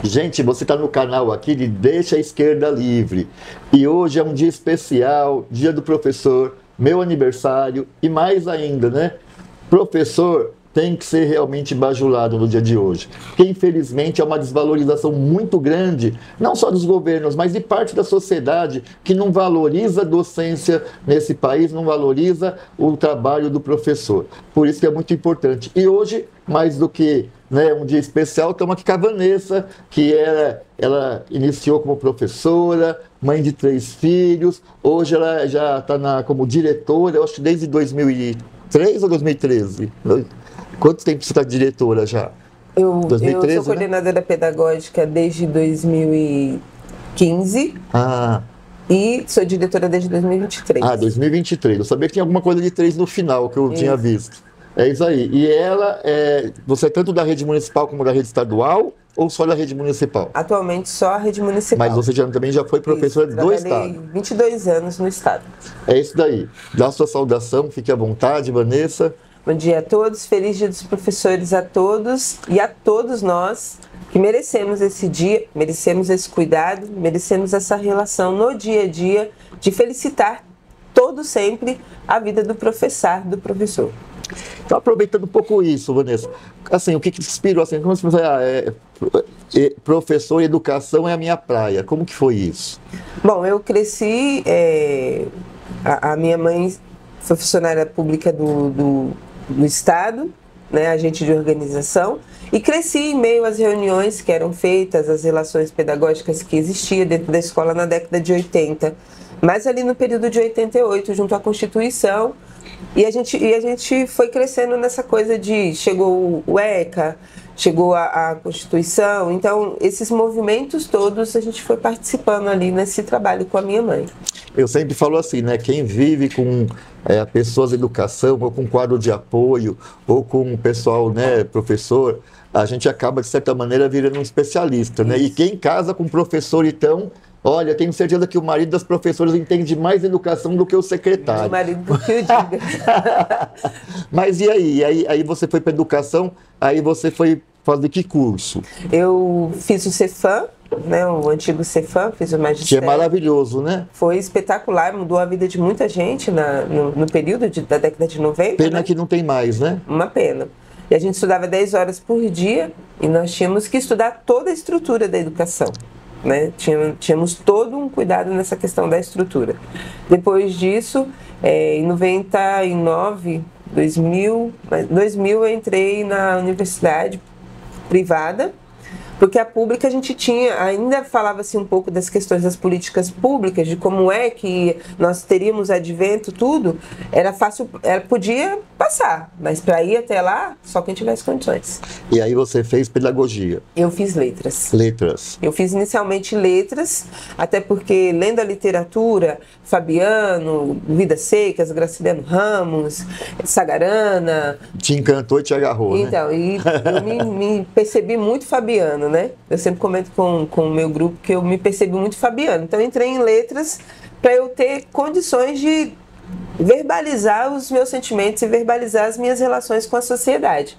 Gente, você está no canal aqui de Deixa a Esquerda Livre. E hoje é um dia especial, dia do professor, meu aniversário e mais ainda, né? Professor tem que ser realmente bajulado no dia de hoje. Porque, infelizmente, é uma desvalorização muito grande, não só dos governos, mas de parte da sociedade que não valoriza a docência nesse país, não valoriza o trabalho do professor. Por isso que é muito importante. E hoje, mais do que um dia especial, estamos aqui com a Vanessa, que ela iniciou como professora, mãe de 3 filhos, hoje ela já está como diretora, eu acho que desde 2003 ou 2013? Quanto tempo você está diretora já? 2013, eu sou coordenadora pedagógica desde 2015. E sou diretora desde 2023. 2023. Eu sabia que tinha alguma coisa de 3 no final, que eu tinha visto. É isso aí. E você é tanto da rede municipal como da rede estadual, ou só da rede municipal? Atualmente só a rede municipal. Mas você também já foi professora do Estado? Trabalhei 22 anos no Estado. É isso daí. Dá a sua saudação, fique à vontade, Vanessa. Bom dia a todos, feliz dia dos professores a todos e a todos nós que merecemos esse dia, merecemos esse cuidado, merecemos essa relação no dia a dia de felicitar sempre a vida do professor. Então, aproveitando um pouco isso, Vanessa, assim, o que te inspirou? Assim, como você professor e educação é a minha praia. Como que foi isso? Bom, eu cresci, a minha mãe foi funcionária pública do Estado, né, agente de organização, e cresci em meio às reuniões que eram feitas, as relações pedagógicas que existiam dentro da escola na década de 80, mas ali no período de 88, junto à Constituição, e a gente foi crescendo nessa coisa chegou o ECA, chegou a Constituição, então esses movimentos todos a gente foi participando ali nesse trabalho com a minha mãe. Eu sempre falo assim, né? Quem vive com pessoas de educação, ou com quadro de apoio, ou com o pessoal, né, professor, a gente acaba, de certa maneira, virando um especialista, né? E quem casa com professor, então, olha, tenho certeza que o marido das professoras entende mais educação do que o secretário. O marido do que eu diga. Mas e aí? Aí você foi para educação, aí você foi fazer que curso? Eu fiz o Cefam, né, o antigo Cefam, fiz o magistério. Que é maravilhoso, né? Foi espetacular, mudou a vida de muita gente no período da década de 90. Pena, né? Que não tem mais, né? Uma pena. E a gente estudava 10 horas por dia e nós tínhamos que estudar toda a estrutura da educação, né? Tínhamos todo um cuidado nessa questão da estrutura. Depois disso, em 99, 2000 eu entrei na universidade privada, porque a pública a gente ainda falava-se um pouco das questões das políticas públicas, de como é que nós teríamos advento, tudo, era fácil, podia passar, mas para ir até lá, só quem tivesse condições. E aí você fez pedagogia? Eu fiz letras. Letras. Eu fiz inicialmente letras, até porque lendo a literatura, Fabiano, Vidas Secas, Graciliano Ramos, Sagarana... Te encantou e te agarrou, então, né? E eu me percebi muito Fabiano, né? Eu sempre comento com o meu grupo que eu me percebi muito Fabiano. Então, eu entrei em letras para eu ter condições de verbalizar os meus sentimentos e verbalizar as minhas relações com a sociedade.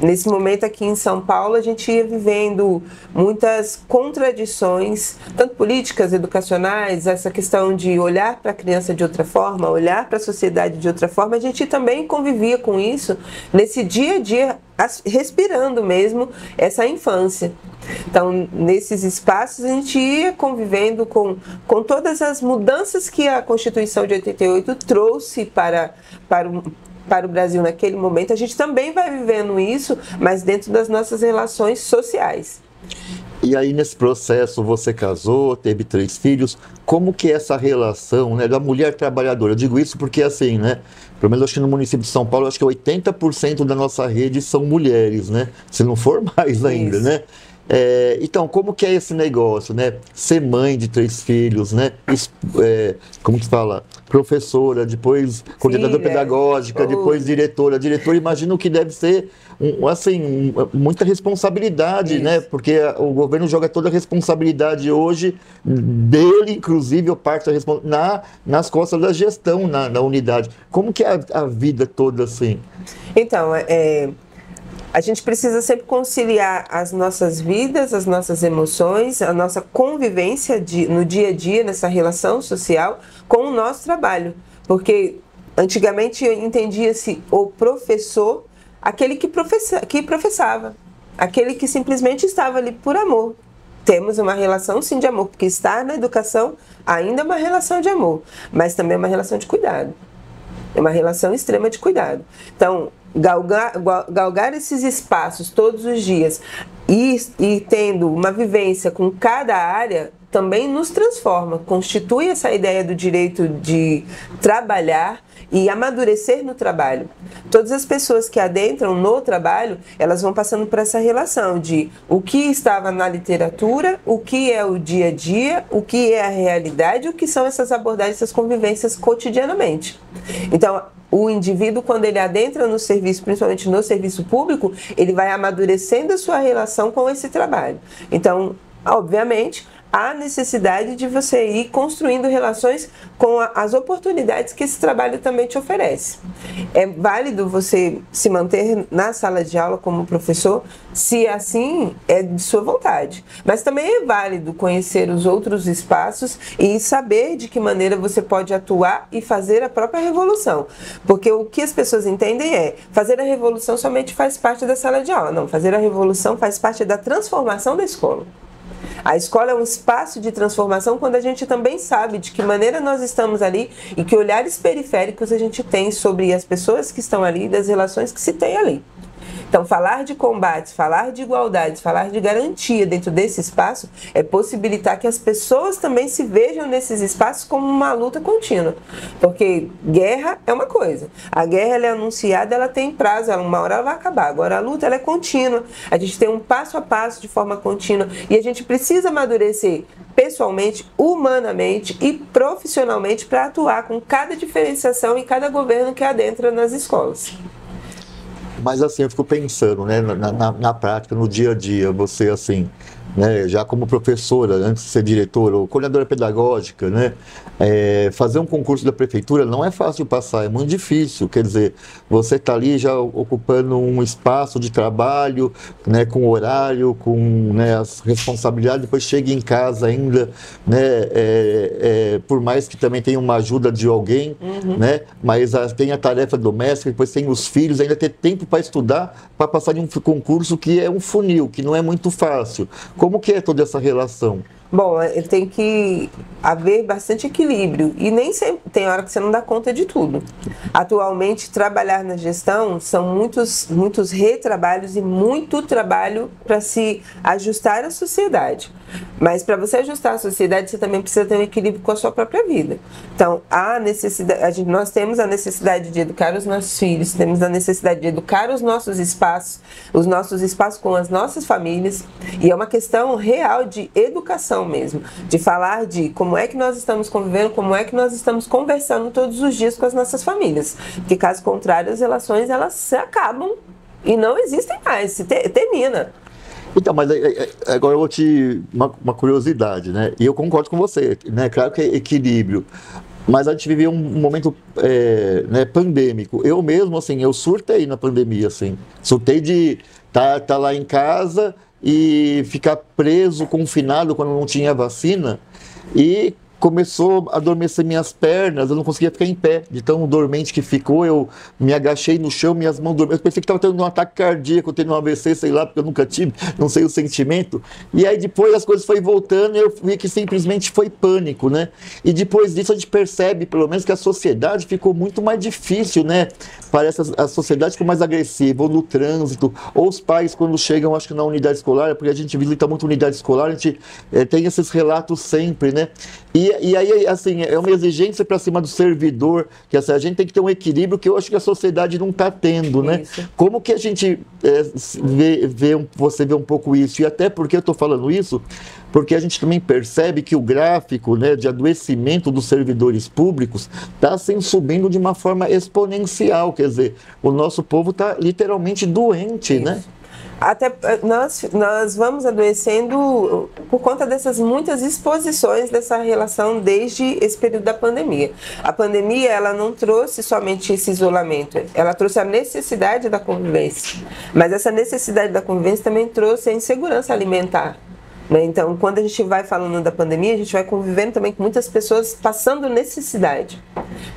Nesse momento aqui em São Paulo, a gente ia vivendo muitas contradições, tanto políticas, educacionais, essa questão de olhar para a criança de outra forma, olhar para a sociedade de outra forma. A gente também convivia com isso nesse dia a dia, respirando mesmo essa infância. Então, nesses espaços, a gente ia convivendo com todas as mudanças que a Constituição de 88 trouxe para o Brasil naquele momento. A gente também vai vivendo isso, mas dentro das nossas relações sociais. E aí, nesse processo, você casou, teve 3 filhos. Como que é essa relação, né, da mulher trabalhadora? Eu digo isso porque, assim, né, pelo menos acho que no município de São Paulo, acho que 80% da nossa rede são mulheres, né? Se não for mais ainda, isso. Né? Então, como que é esse negócio, né? Ser mãe de 3 filhos, né? Como que fala? Professora, depois coordenadora pedagógica, depois diretora. Diretora, imagino que deve ser, muita responsabilidade, né? Porque o governo joga toda a responsabilidade hoje dele, inclusive, eu parto nas costas da gestão na unidade. Como que é a vida toda assim? Então, A gente precisa sempre conciliar as nossas vidas, as nossas emoções, a nossa convivência no dia a dia, nessa relação social, com o nosso trabalho. Porque antigamente entendia-se o professor, aquele que professava, aquele que simplesmente estava ali por amor. Temos uma relação sim de amor, porque estar na educação ainda é uma relação de amor, mas também é uma relação de cuidado. É uma relação extrema de cuidado. Então, galgar esses espaços todos os dias e tendo uma vivência com cada área também nos transforma, constitui essa ideia do direito de trabalhar e amadurecer no trabalho. Todas as pessoas que adentram no trabalho, elas vão passando por essa relação de o que estava na literatura, o que é o dia a dia, o que é a realidade, o que são essas abordagens, essas convivências cotidianamente. Então, o indivíduo, quando ele adentra no serviço, principalmente no serviço público, ele vai amadurecendo a sua relação com esse trabalho. Então, obviamente, há necessidade de você ir construindo relações com as oportunidades que esse trabalho também te oferece. É válido você se manter na sala de aula como professor, se assim é de sua vontade. Mas também é válido conhecer os outros espaços e saber de que maneira você pode atuar e fazer a própria revolução. Porque o que as pessoas entendem é, fazer a revolução somente faz parte da sala de aula. Não, fazer a revolução faz parte da transformação da escola. A escola é um espaço de transformação quando a gente também sabe de que maneira nós estamos ali e que olhares periféricos a gente tem sobre as pessoas que estão ali e das relações que se tem ali. Então, falar de combates, falar de igualdades, falar de garantia dentro desse espaço é possibilitar que as pessoas também se vejam nesses espaços como uma luta contínua. Porque guerra é uma coisa. A guerra ela é anunciada, ela tem prazo, uma hora ela vai acabar. Agora a luta ela é contínua. A gente tem um passo a passo de forma contínua e a gente precisa amadurecer pessoalmente, humanamente e profissionalmente para atuar com cada diferenciação e cada governo que adentra nas escolas. Mas assim, eu fico pensando, né, na prática, no dia a dia, você assim, né, já como professora, antes de ser diretora ou coordenadora pedagógica, né, fazer um concurso da prefeitura não é fácil de passar, é muito difícil. Quer dizer, você está ali já ocupando um espaço de trabalho, né, com horário, com, né, as responsabilidades, depois chega em casa ainda, né, por mais que também tenha uma ajuda de alguém, né, mas tem a tarefa doméstica, depois tem os filhos, ainda ter tempo para estudar, para passar de um concurso que é um funil, que não é muito fácil. Como que é toda essa relação? Bom, tem que haver bastante equilíbrio e nem sempre tem hora que você não dá conta de tudo. Atualmente, trabalhar na gestão são muitos retrabalhos e muito trabalho para se ajustar à sociedade. Mas para você ajustar à sociedade, você também precisa ter um equilíbrio com a sua própria vida. Então, nós temos a necessidade de educar os nossos filhos, temos a necessidade de educar os nossos espaços com as nossas famílias, e é uma questão real de educação mesmo, de falar de como é que nós estamos convivendo, como é que nós estamos conversando todos os dias com as nossas famílias, porque caso contrário as relações elas se acabam e não existem mais, termina. Então, mas agora eu vou uma curiosidade, né? E eu concordo com você, né? Claro que é equilíbrio, mas a gente viveu um momento né, pandêmico. Eu mesmo, assim, eu surtei na pandemia, assim. Surtei de tá lá em casa e ficar preso, confinado quando não tinha vacina, e começou a adormecer minhas pernas, eu não conseguia ficar em pé, de tão dormente que ficou, eu me agachei no chão, minhas mãos dormiam, eu pensei que estava tendo um ataque cardíaco, tendo um AVC, sei lá, porque eu nunca tive, não sei o sentimento, e aí depois as coisas foram voltando e eu vi que simplesmente foi pânico, né? E depois disso a gente percebe, pelo menos, que a sociedade ficou muito mais difícil, né? Parece a sociedade ficou mais agressiva, ou no trânsito, ou os pais quando chegam, acho que na unidade escolar, porque a gente visita muito unidade escolar, a gente tem esses relatos sempre, né? E aí, assim, é uma exigência para cima do servidor, que assim, a gente tem que ter um equilíbrio que eu acho que a sociedade não está tendo, né? Isso. Como que a gente você vê um pouco isso? E até porque eu estou falando isso, porque a gente também percebe que o gráfico, né, de adoecimento dos servidores públicos está assim, subindo de uma forma exponencial, quer dizer, o nosso povo está literalmente doente, isso, né? Até nós vamos adoecendo por conta dessas muitas exposições dessa relação desde esse período da pandemia. A pandemia, ela não trouxe somente esse isolamento, ela trouxe a necessidade da convivência. Mas essa necessidade da convivência também trouxe a insegurança alimentar. Então, quando a gente vai falando da pandemia, a gente vai convivendo também com muitas pessoas passando necessidade.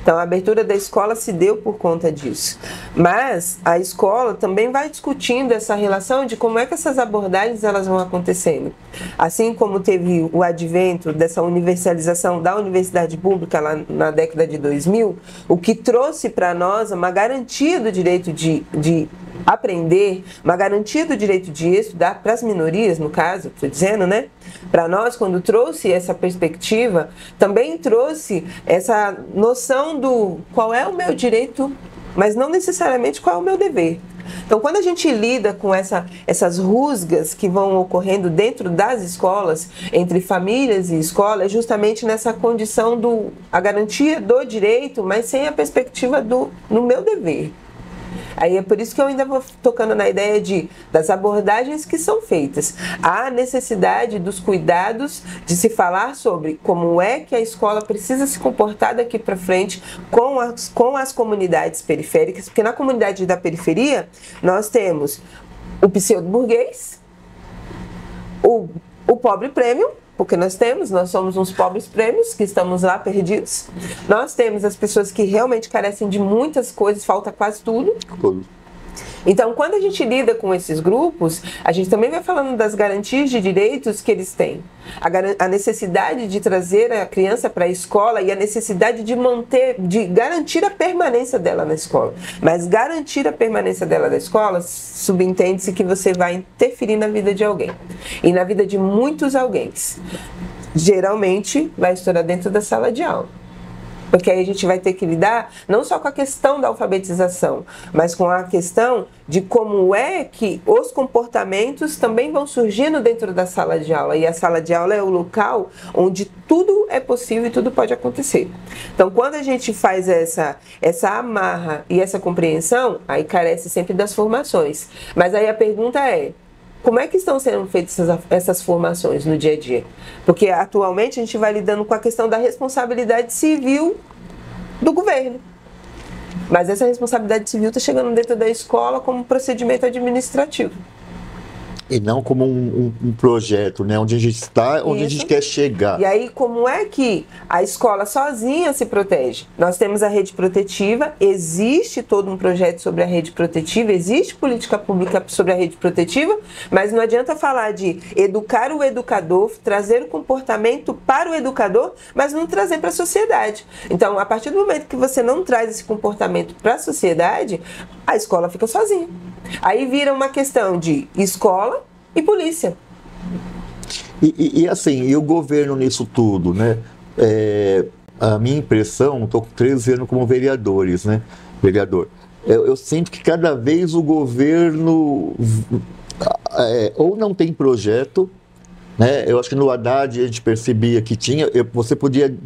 Então, a abertura da escola se deu por conta disso. Mas a escola também vai discutindo essa relação de como é que essas abordagens elas vão acontecendo. Assim como teve o advento dessa universalização da universidade pública lá na década de 2000, o que trouxe para nós uma garantia do direito de aprender, uma garantia do direito de estudar para as minorias, no caso, estou dizendo, né? Para nós, quando trouxe essa perspectiva, também trouxe essa noção do qual é o meu direito, mas não necessariamente qual é o meu dever. Então, quando a gente lida com essas rusgas que vão ocorrendo dentro das escolas, entre famílias e escola, é justamente nessa condição a garantia do direito, mas sem a perspectiva no meu dever. Aí é por isso que eu ainda vou tocando na ideia das abordagens que são feitas. Há necessidade dos cuidados de se falar sobre como é que a escola precisa se comportar daqui para frente com as comunidades periféricas, porque na comunidade da periferia nós temos o pseudo-burguês, o pobre premium, porque nós somos uns pobres prêmios que estamos lá perdidos. Nós temos as pessoas que realmente carecem de muitas coisas, falta quase tudo. Então, quando a gente lida com esses grupos, a gente também vai falando das garantias de direitos que eles têm. A necessidade de trazer a criança para a escola e a necessidade de garantir a permanência dela na escola. Mas garantir a permanência dela na escola, subentende-se que você vai interferir na vida de alguém. E na vida de muitos alguém. Geralmente, vai estourar dentro da sala de aula. Porque aí a gente vai ter que lidar não só com a questão da alfabetização, mas com a questão de como é que os comportamentos também vão surgindo dentro da sala de aula. E a sala de aula é o local onde tudo é possível e tudo pode acontecer. Então, quando a gente faz essa amarra e essa compreensão, aí carece sempre das formações. Mas aí a pergunta é: como é que estão sendo feitas essas formações no dia a dia? Porque atualmente a gente vai lidando com a questão da responsabilidade civil do governo. Mas essa responsabilidade civil está chegando dentro da escola como procedimento administrativo. E não como um projeto, né? Onde a gente está, onde a gente quer chegar. E aí, como é que a escola sozinha se protege? Nós temos a rede protetiva, existe todo um projeto sobre a rede protetiva, existe política pública sobre a rede protetiva, mas não adianta falar de educar o educador, trazer o comportamento para o educador, mas não trazer para a sociedade. Então, a partir do momento que você não traz esse comportamento para a sociedade, a escola fica sozinha. Aí vira uma questão de escola e polícia. E assim, e o governo nisso tudo, né? A minha impressão, estou com 13 anos como vereador, eu sinto que cada vez o governo ou não tem projeto, né? Eu acho que no Haddad a gente percebia que tinha, você podia,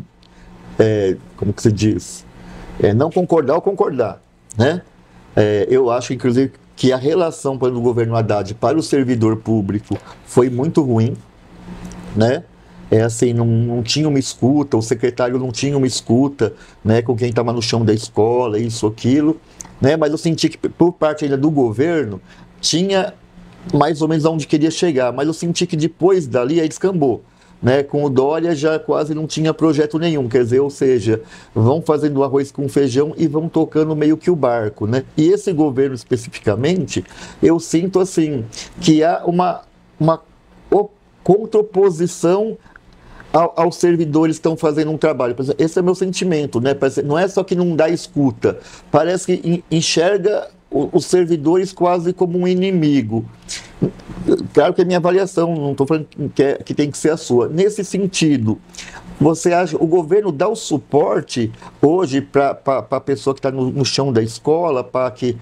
como que se diz? Não concordar ou concordar, né? Eu acho, inclusive, que a relação do governo Haddad para o servidor público foi muito ruim, né? Assim, não tinha uma escuta, o secretário não tinha uma escuta, né, com quem estava no chão da escola, isso, aquilo, né? Mas eu senti que por parte ainda do governo tinha mais ou menos aonde queria chegar, mas eu senti que depois dali aí descambou. Né, com o Dória já quase não tinha projeto nenhum, quer dizer, ou seja, vão fazendo arroz com feijão e vão tocando meio que o barco, né? E esse governo especificamente, eu sinto assim, que há uma contraposição aos servidores que estão fazendo um trabalho. Esse é meu sentimento, né? Não é só que não dá escuta, parece que enxerga os servidores quase como um inimigo. Claro que é minha avaliação, não estou falando que tem que ser a sua. Nesse sentido, você acha o governo dá o suporte hoje para a pessoa que está no chão da escola, para que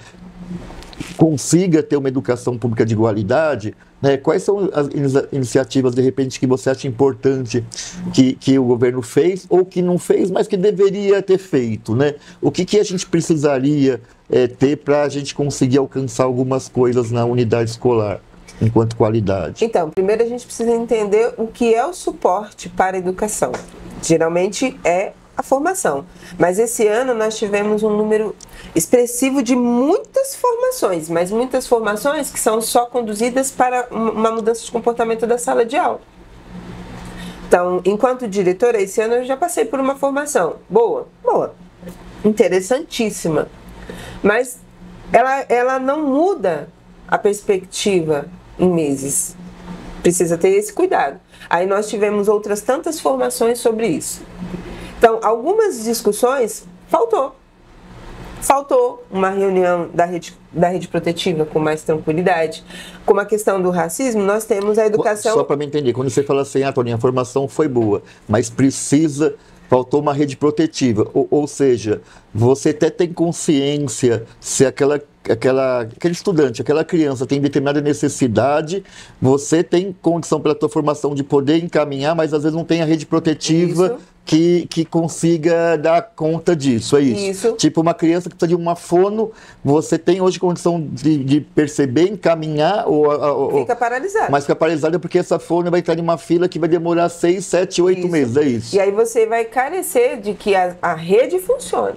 consiga ter uma educação pública de igualdade, né? Quais são as iniciativas, de repente, que você acha importante que o governo fez ou que não fez, mas que deveria ter feito, né? O que a gente precisaria ter para a gente conseguir alcançar algumas coisas na unidade escolar, enquanto qualidade? Então, primeiro a gente precisa entender o que é o suporte para a educação. Geralmente é a formação. Mas esse ano nós tivemos um número expressivo de muitas formações, mas muitas formações que são só conduzidas para uma mudança de comportamento da sala de aula. Então, enquanto diretora, esse ano eu já passei por uma formação boa, interessantíssima, mas ela não muda a perspectiva em meses. Precisa ter esse cuidado. Aí nós tivemos outras tantas formações sobre isso. Então, algumas discussões faltou uma reunião da rede protetiva com mais tranquilidade. Como a questão do racismo, nós temos a educação... Só para me entender, quando você fala assim, Toninha, a formação foi boa, mas faltou uma rede protetiva. Ou seja, você até tem consciência se aquele estudante, aquela criança tem determinada necessidade, você tem condição pela tua formação de poder encaminhar, mas às vezes não tem a rede protetiva que consiga dar conta disso, é isso? Tipo, uma criança que precisa de uma fono, você tem hoje condição de perceber, encaminhar fica paralisada. Mas fica paralisada porque essa fono vai entrar em uma fila que vai demorar 6, 7, 8 meses, é isso? E aí você vai carecer de que a rede funcione.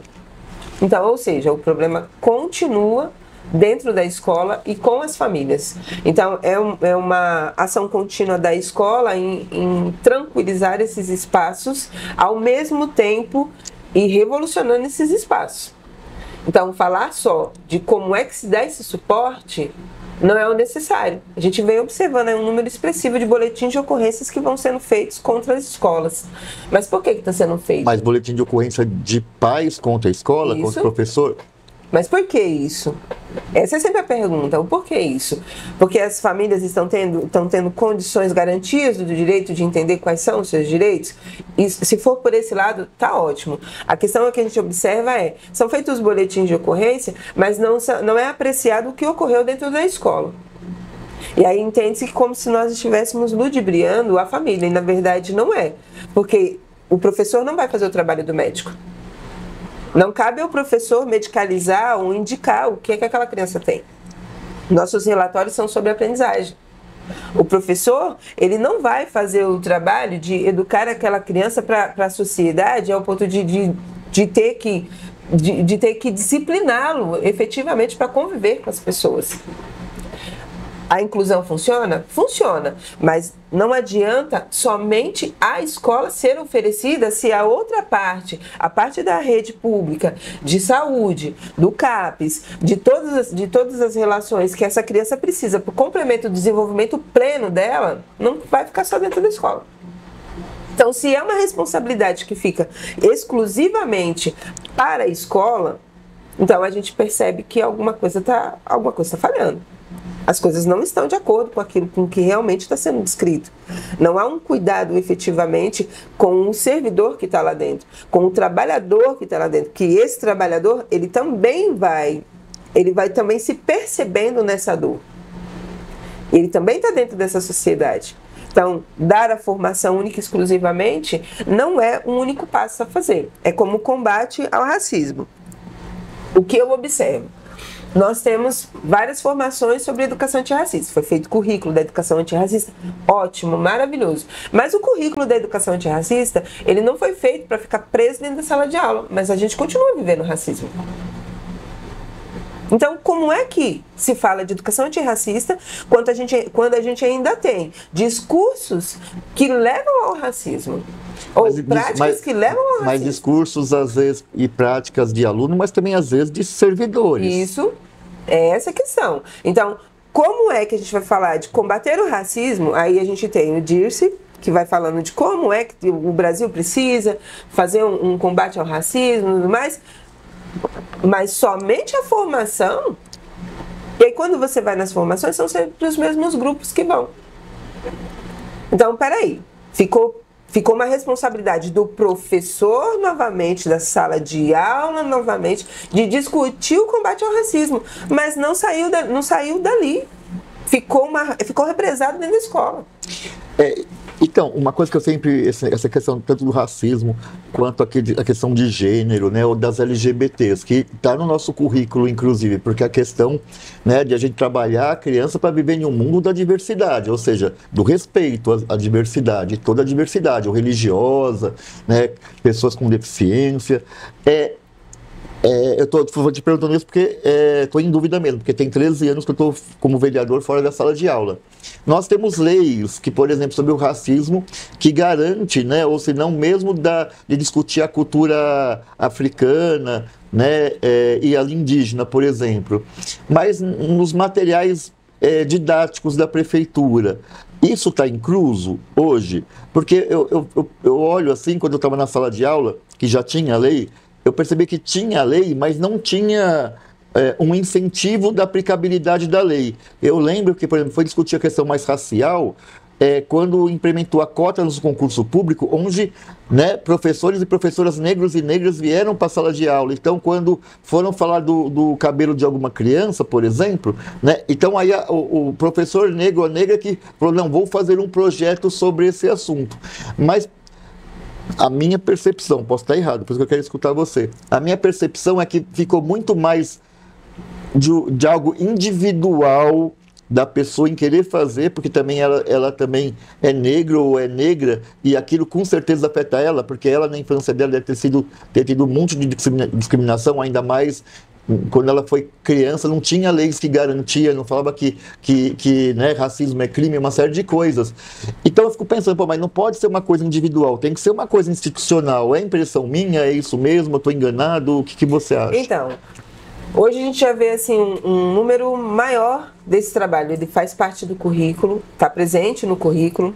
Então, ou seja, o problema continua dentro da escola e com as famílias. Então, é uma ação contínua da escola em tranquilizar esses espaços, ao mesmo tempo e revolucionando esses espaços. Então, falar só de como é que se dá esse suporte não é o necessário. A gente vem observando um número expressivo de boletins de ocorrências que vão sendo feitos contra as escolas. Mas por que está sendo feito? Mas boletim de ocorrência de pais contra a escola, contra o professor? Mas por que isso? Essa é sempre a pergunta, o porquê isso? Porque as famílias estão tendo condições garantias do direito de entender quais são os seus direitos? E se for por esse lado, tá ótimo. A questão que a gente observa são feitos os boletins de ocorrência, mas não é apreciado o que ocorreu dentro da escola. E aí entende-se como se nós estivéssemos ludibriando a família, e na verdade não é. Porque o professor não vai fazer o trabalho do médico. Não cabe ao professor medicalizar ou indicar o que aquela criança tem. Nossos relatórios são sobre aprendizagem. O professor, ele não vai fazer o trabalho de educar aquela criança para a sociedade ao ponto de ter que discipliná-lo efetivamente para conviver com as pessoas. A inclusão funciona? Funciona, mas não adianta somente a escola ser oferecida se a outra parte, a parte da rede pública, de saúde, do CAPES, de todas as relações que essa criança precisa para o complemento do desenvolvimento pleno dela, não vai ficar só dentro da escola. Então, se é uma responsabilidade que fica exclusivamente para a escola, então a gente percebe que alguma coisa está falhando. As coisas não estão de acordo com aquilo com que realmente está sendo descrito. Não há um cuidado efetivamente com o servidor que está lá dentro, com o trabalhador que está lá dentro, que esse trabalhador, ele vai também se percebendo nessa dor. Ele também está dentro dessa sociedade. Então, dar a formação única e exclusivamente não é um único passo a fazer. É como o combate ao racismo. O que eu observo? Nós temos várias formações sobre educação antirracista. Foi feito o currículo da educação antirracista. Ótimo, maravilhoso. Mas o currículo da educação antirracista, ele não foi feito para ficar preso dentro da sala de aula. Mas a gente continua vivendo racismo. Então, como é que se fala de educação antirracista quando a gente ainda tem discursos que levam ao racismo? Ou práticas que levam ao racismo? Mas discursos, às vezes, e práticas de aluno, mas também, às vezes, de servidores. Isso, é essa a questão. Então, como é que a gente vai falar de combater o racismo? Aí a gente tem o Dirce, que vai falando de como é que o Brasil precisa fazer um combate ao racismo e tudo mais. Mas somente a formação, e aí quando você vai nas formações, são sempre os mesmos grupos que vão. Então, peraí, ficou ficou uma responsabilidade do professor novamente, da sala de aula novamente, de discutir o combate ao racismo, mas não saiu dali. Ficou represado dentro da escola. Então, uma coisa que eu sempre, essa questão tanto do racismo quanto a questão de gênero, né, ou das LGBTs, que está no nosso currículo, inclusive, porque a questão, né, de a gente trabalhar a criança para viver em um mundo da diversidade, ou seja, do respeito à diversidade, toda a diversidade, ou religiosa, né, pessoas com deficiência. Eu estou te perguntando isso porque estou em dúvida mesmo, porque tem 13 anos que eu estou como vereador fora da sala de aula. Nós temos leis que, por exemplo, sobre o racismo, que garante, né, ou se não mesmo de discutir a cultura africana, né, e a indígena, por exemplo. Mas nos materiais didáticos da prefeitura, isso está incluso hoje? Porque eu olho assim, quando eu estava na sala de aula, que já tinha lei, eu percebi que tinha lei, mas não tinha um incentivo da aplicabilidade da lei. Eu lembro que, por exemplo, foi discutir a questão mais racial quando implementou a cota no concurso público, onde, né, professores e professoras negros e negras vieram para a sala de aula. Então, quando foram falar do cabelo de alguma criança, por exemplo, né, então aí o professor negro ou negra que falou, não, vou fazer um projeto sobre esse assunto. Mas a minha percepção, posso estar errado, por isso que eu quero escutar você. A minha percepção é que ficou muito mais de algo individual da pessoa em querer fazer, porque também ela também é negra ou é negra, e aquilo com certeza afeta ela, porque ela na infância dela deve ter tido um monte de discriminação, ainda mais quando ela foi criança, não tinha leis que garantia, não falava que né, racismo é crime, uma série de coisas. Então eu fico pensando, pô, mas não pode ser uma coisa individual, tem que ser uma coisa institucional. É impressão minha? É isso mesmo? Eu estou enganado? O que você acha? Então, hoje a gente já vê assim, um número maior desse trabalho. Ele faz parte do currículo, está presente no currículo,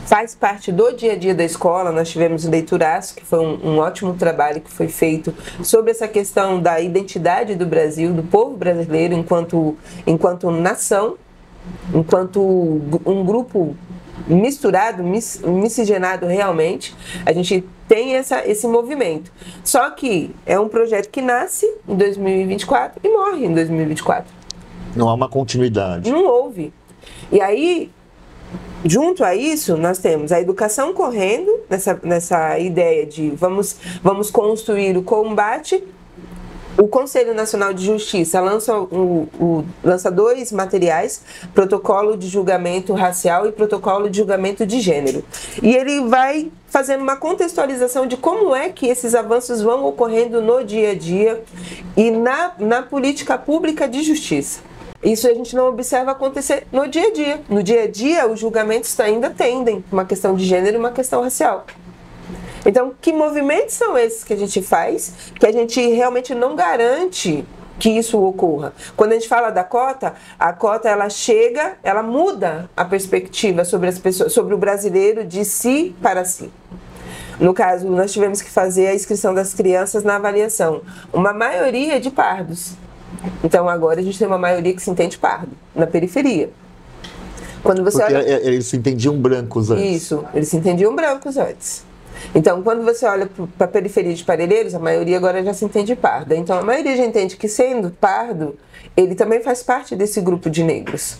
faz parte do dia a dia da escola. Nós tivemos o Leituraço, que foi um ótimo trabalho que foi feito sobre essa questão da identidade do Brasil, do povo brasileiro enquanto nação, enquanto um grupo misturado, miscigenado realmente. A gente tem esse movimento. Só que é um projeto que nasce em 2024 e morre em 2024. Não há uma continuidade. Não houve. E aí, junto a isso, nós temos a educação correndo, nessa ideia de vamos construir o combate. O Conselho Nacional de Justiça lança 2 materiais, protocolo de julgamento racial e protocolo de julgamento de gênero. E ele vai fazendo uma contextualização de como é que esses avanços vão ocorrendo no dia a dia e na política pública de justiça. Isso a gente não observa acontecer no dia a dia. No dia a dia, os julgamentos ainda tendem uma questão de gênero e uma questão racial. Então, que movimentos são esses que a gente faz, que a gente realmente não garante que isso ocorra? Quando a gente fala da cota, a cota ela muda a perspectiva sobre as pessoas, sobre o brasileiro de si para si. No caso, nós tivemos que fazer a inscrição das crianças na avaliação. Uma maioria de pardos. Então, agora a gente tem uma maioria que se entende pardo, na periferia. Quando você Porque olha... eles se entendiam brancos antes. Isso, eles se entendiam brancos antes. Então, quando você olha para a periferia de Parelheiros, a maioria agora já se entende parda. Então, a maioria já entende que, sendo pardo, ele também faz parte desse grupo de negros.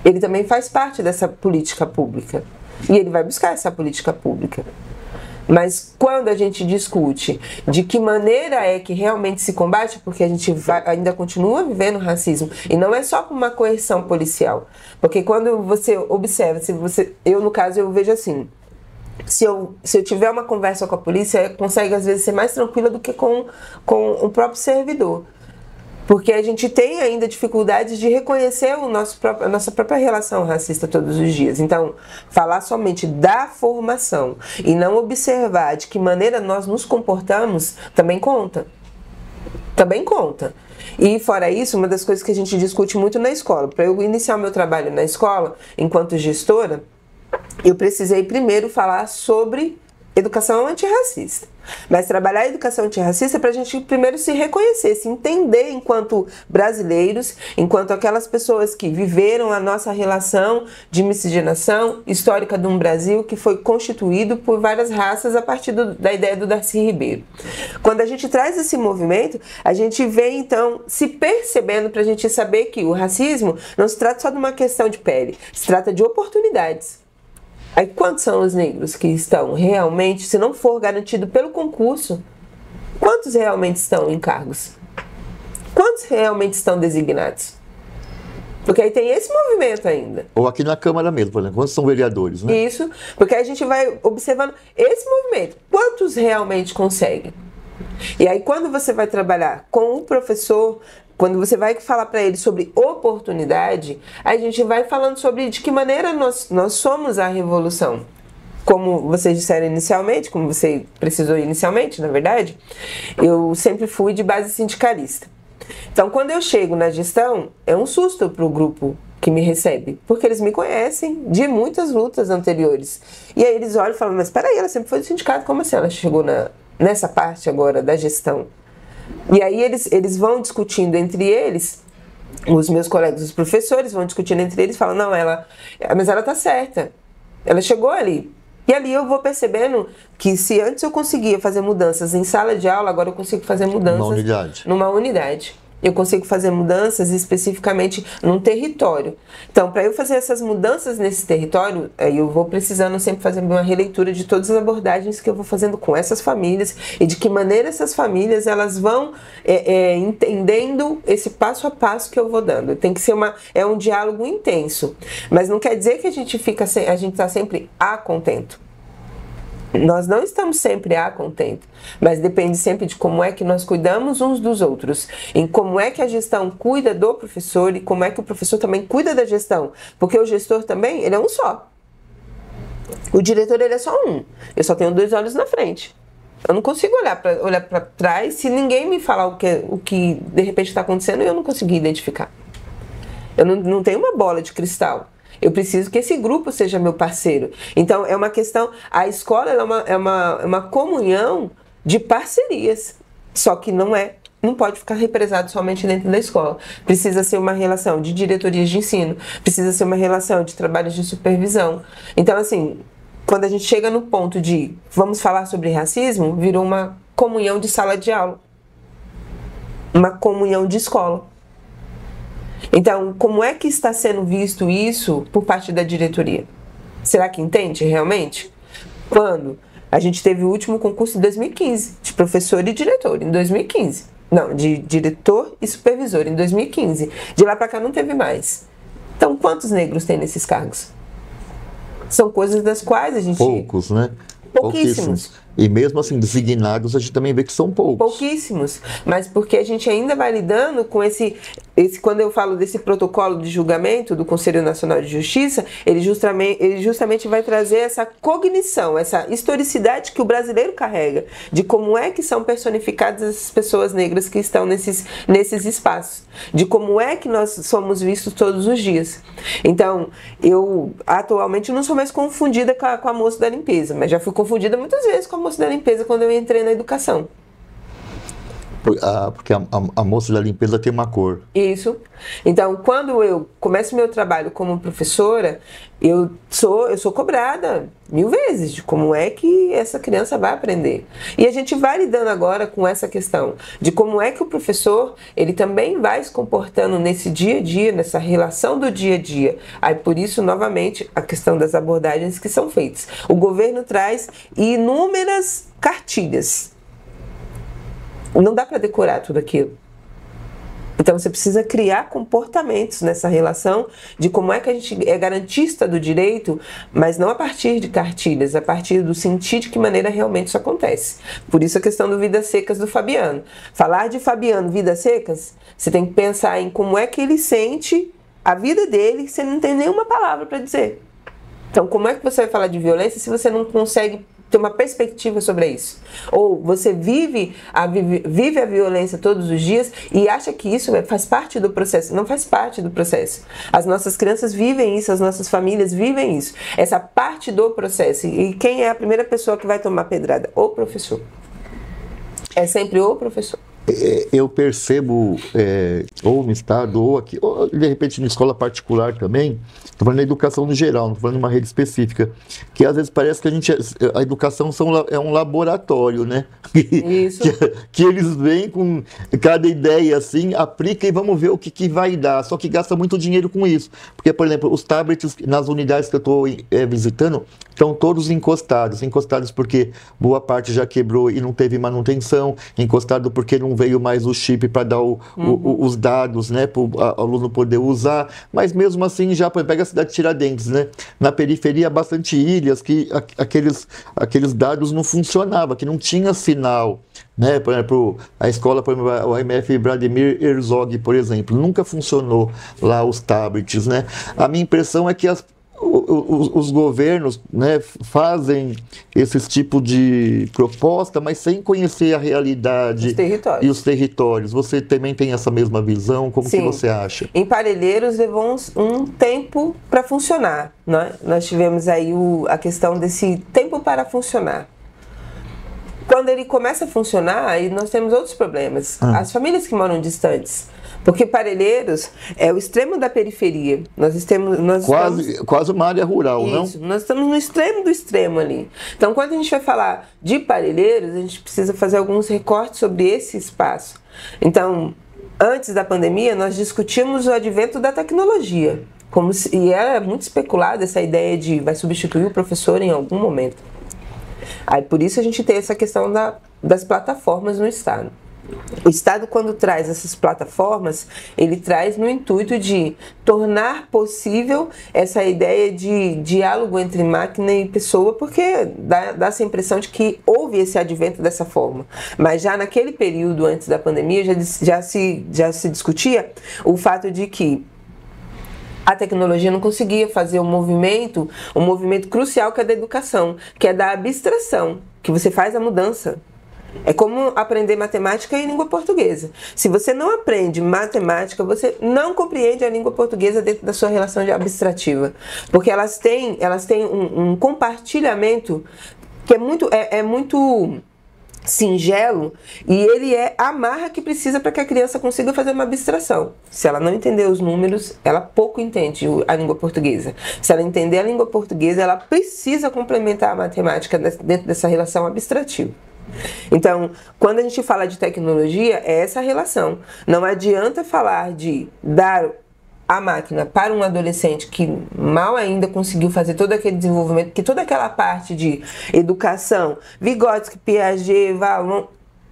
Ele também faz parte dessa política pública. E ele vai buscar essa política pública. Mas quando a gente discute de que maneira é que realmente se combate, porque a gente ainda continua vivendo racismo, e não é só com uma coerção policial. Porque quando você observa, eu no caso eu vejo assim, se eu tiver uma conversa com a polícia, consegue às vezes ser mais tranquila do que com o próprio servidor. Porque a gente tem ainda dificuldades de reconhecer a nossa própria relação racista todos os dias. Então, falar somente da formação e não observar de que maneira nós nos comportamos também conta. Também conta. E fora isso, uma das coisas que a gente discute muito na escola, para eu iniciar o meu trabalho na escola, enquanto gestora, eu precisei primeiro falar sobre educação antirracista. Mas trabalhar a educação antirracista é para a gente primeiro se reconhecer, se entender enquanto brasileiros, enquanto aquelas pessoas que viveram a nossa relação de miscigenação histórica de um Brasil que foi constituído por várias raças a partir da ideia do Darcy Ribeiro. Quando a gente traz esse movimento, a gente vem então se percebendo para a gente saber que o racismo não se trata só de uma questão de pele, se trata de oportunidades. Aí quantos são os negros que estão realmente, se não for garantido pelo concurso, quantos realmente estão em cargos? Quantos realmente estão designados? Porque aí tem esse movimento ainda. Ou aqui na Câmara mesmo, por exemplo, quantos são vereadores, né? Isso, porque aí a gente vai observando esse movimento. Quantos realmente conseguem? E aí quando você vai trabalhar com o professor, quando você vai falar para ele sobre oportunidade, a gente vai falando sobre de que maneira nós somos a revolução. Como vocês disseram inicialmente, como você precisou inicialmente, na verdade, eu sempre fui de base sindicalista. Então, quando eu chego na gestão, é um susto para o grupo que me recebe, porque eles me conhecem de muitas lutas anteriores. E aí eles olham e falam, mas peraí, ela sempre foi do sindicato, como assim ela chegou nessa parte agora da gestão? E aí eles vão discutindo entre eles, os meus colegas, os professores vão discutindo entre eles, falam, não, mas ela tá certa, ela chegou ali. E ali eu vou percebendo que se antes eu conseguia fazer mudanças em sala de aula, agora eu consigo fazer mudanças numa unidade. Eu consigo fazer mudanças especificamente num território. Então, para eu fazer essas mudanças nesse território, eu vou precisando sempre fazer uma releitura de todas as abordagens que eu vou fazendo com essas famílias e de que maneira essas famílias elas vão entendendo esse passo a passo que eu vou dando. Tem que ser um diálogo intenso, mas não quer dizer que a gente está sempre a contento. Nós não estamos sempre a contento, mas depende sempre de como é que nós cuidamos uns dos outros, em como é que a gestão cuida do professor e como é que o professor também cuida da gestão, porque o gestor também, ele é um só. O diretor, ele é só um. Eu só tenho 2 olhos na frente. Eu não consigo olhar para trás se ninguém me falar o que de repente está acontecendo e eu não conseguir identificar. Eu não tenho uma bola de cristal. Eu preciso que esse grupo seja meu parceiro. Então, é uma questão... A escola é uma comunhão de parcerias. Só que não pode ficar represado somente dentro da escola. Precisa ser uma relação de diretorias de ensino. Precisa ser uma relação de trabalhos de supervisão. Então, assim, quando a gente chega no ponto de vamos falar sobre racismo, virou uma comunhão de sala de aula. Uma comunhão de escola. Então, como é que está sendo visto isso por parte da diretoria? Será que entende realmente? Quando a gente teve o último concurso em 2015, de professor e diretor, em 2015. Não, de diretor e supervisor, em 2015. De lá para cá não teve mais. Então, quantos negros tem nesses cargos? São coisas das quais a gente... Poucos, né? Pouquíssimos. E mesmo assim, designados, a gente também vê que são poucos. Pouquíssimos. Mas porque a gente ainda vai lidando com esse quando eu falo desse protocolo de julgamento do Conselho Nacional de Justiça, ele justamente vai trazer essa cognição, essa historicidade que o brasileiro carrega, de como é que são personificadas essas pessoas negras que estão nesses espaços, de como é que nós somos vistos todos os dias. Então, eu atualmente não sou mais confundida com a moça da limpeza, mas já fui confundida muitas vezes com a moça da limpeza quando eu entrei na educação. Porque a moça da limpeza tem uma cor. Isso. Então, quando eu começo meu trabalho como professora, eu sou cobrada 1000 vezes de como é que essa criança vai aprender. E a gente vai lidando agora com essa questão de como é que o professor, ele também vai se comportando nesse dia a dia, nessa relação do dia a dia. Aí, por isso, novamente, a questão das abordagens que são feitas. O governo traz inúmeras cartilhas. Não dá para decorar tudo aquilo. Então você precisa criar comportamentos nessa relação de como é que a gente é garantista do direito, mas não a partir de cartilhas, a partir do sentir de que maneira realmente isso acontece. Por isso a questão do Vidas Secas do Fabiano. Falar de Fabiano, Vidas Secas, você tem que pensar em como é que ele sente a vida dele se ele não tem nenhuma palavra para dizer. Então como é que você vai falar de violência se você não consegue ter uma perspectiva sobre isso? Ou você vive a violência todos os dias e acha que isso faz parte do processo. Não faz parte do processo. As nossas crianças vivem isso, as nossas famílias vivem isso. Essa parte do processo. E quem é a primeira pessoa que vai tomar pedrada? O professor. É sempre o professor? Eu percebo, ou no estado, ou aqui, ou de repente na escola particular também, estou falando da educação no geral, não estou falando de uma rede específica, que às vezes parece que a educação é um laboratório, né? Isso. Que eles vêm com cada ideia assim, aplica e vamos ver o que vai dar, só que gasta muito dinheiro com isso. Porque, por exemplo, os tablets nas unidades que eu estou visitando, estão todos encostados porque boa parte já quebrou e não teve manutenção, encostado porque não veio mais o chip para dar os dados, né, para o aluno poder usar, mas mesmo assim já pega a cidade de Tiradentes, né, na periferia bastante ilhas que aqueles dados não funcionavam, que não tinha sinal, né, por exemplo, a escola, por exemplo, o MF Vladimir Herzog, por exemplo, nunca funcionou lá os tablets, né, a minha impressão é que os governos, né, fazem esse tipo de proposta, mas sem conhecer a realidade e os territórios. Você também tem essa mesma visão? Como que você acha? Em Parelheiros levou um tempo para funcionar, né? Nós tivemos aí a questão desse tempo para funcionar. Quando ele começa a funcionar, aí nós temos outros problemas. As famílias que moram distantes. Porque Parelheiros é o extremo da periferia. Quase uma área rural, isso, não? Nós estamos no extremo do extremo ali. Então, quando a gente vai falar de Parelheiros, a gente precisa fazer alguns recortes sobre esse espaço. Então, antes da pandemia, nós discutimos o advento da tecnologia. E era muito especulada essa ideia de vai substituir o professor em algum momento. Aí, por isso a gente tem essa questão das plataformas no Estado. O Estado, quando traz essas plataformas, ele traz no intuito de tornar possível essa ideia de diálogo entre máquina e pessoa, porque dá essa impressão de que houve esse advento dessa forma. Mas já naquele período antes da pandemia, já se discutia o fato de que a tecnologia não conseguia fazer um movimento crucial que é da educação, que é da abstração, que você faz a mudança. É como aprender matemática e língua portuguesa. Se você não aprende matemática, você não compreende a língua portuguesa dentro da sua relação de abstrativa. Porque elas têm um compartilhamento que é muito singelo, e ele é a amarra que precisa para que a criança consiga fazer uma abstração. Se ela não entender os números, ela pouco entende a língua portuguesa. Se ela entender a língua portuguesa, ela precisa complementar a matemática dentro dessa relação abstrativa. Então, quando a gente fala de tecnologia, é essa relação. Não adianta falar de dar a máquina para um adolescente que mal ainda conseguiu fazer todo aquele desenvolvimento, que toda aquela parte de educação, Vygotsky, Piaget, Vallon,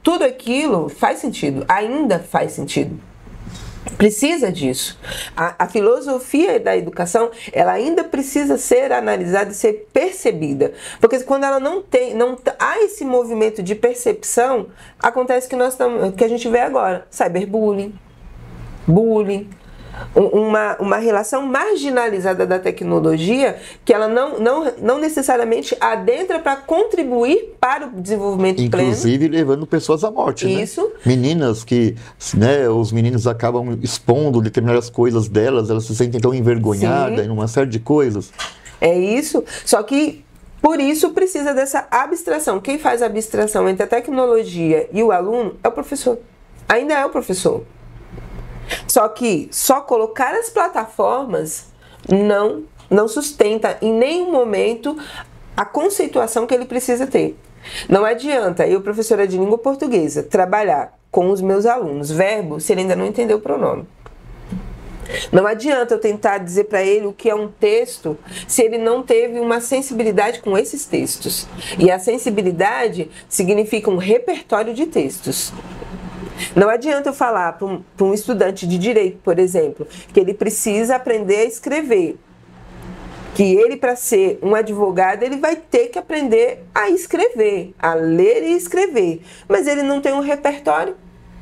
tudo aquilo faz sentido, ainda faz sentido. Precisa disso. A filosofia da educação, ela ainda precisa ser analisada e ser percebida. Porque quando ela não há esse movimento de percepção, acontece que a gente vê agora, cyberbullying, bullying, uma relação marginalizada da tecnologia que ela não necessariamente adentra para contribuir para o desenvolvimento pleno. Inclusive levando pessoas à morte, isso. Né? Meninas que, né, os meninos acabam expondo determinadas coisas delas, elas se sentem tão envergonhadas em uma série de coisas. É isso, só que por isso precisa dessa abstração. Quem faz a abstração entre a tecnologia e o aluno é o professor. Ainda é o professor. Só que só colocar as plataformas não sustenta em nenhum momento a conceituação que ele precisa ter. Não adianta eu, professora de língua portuguesa, trabalhar com os meus alunos verbo se ele ainda não entendeu o pronome. Não adianta eu tentar dizer para ele o que é um texto se ele não teve uma sensibilidade com esses textos. E a sensibilidade significa um repertório de textos. Não adianta eu falar para um estudante de direito, por exemplo, que ele precisa aprender a escrever. Que ele, para ser um advogado, ele vai ter que aprender a escrever, a ler e escrever. Mas ele não tem um repertório.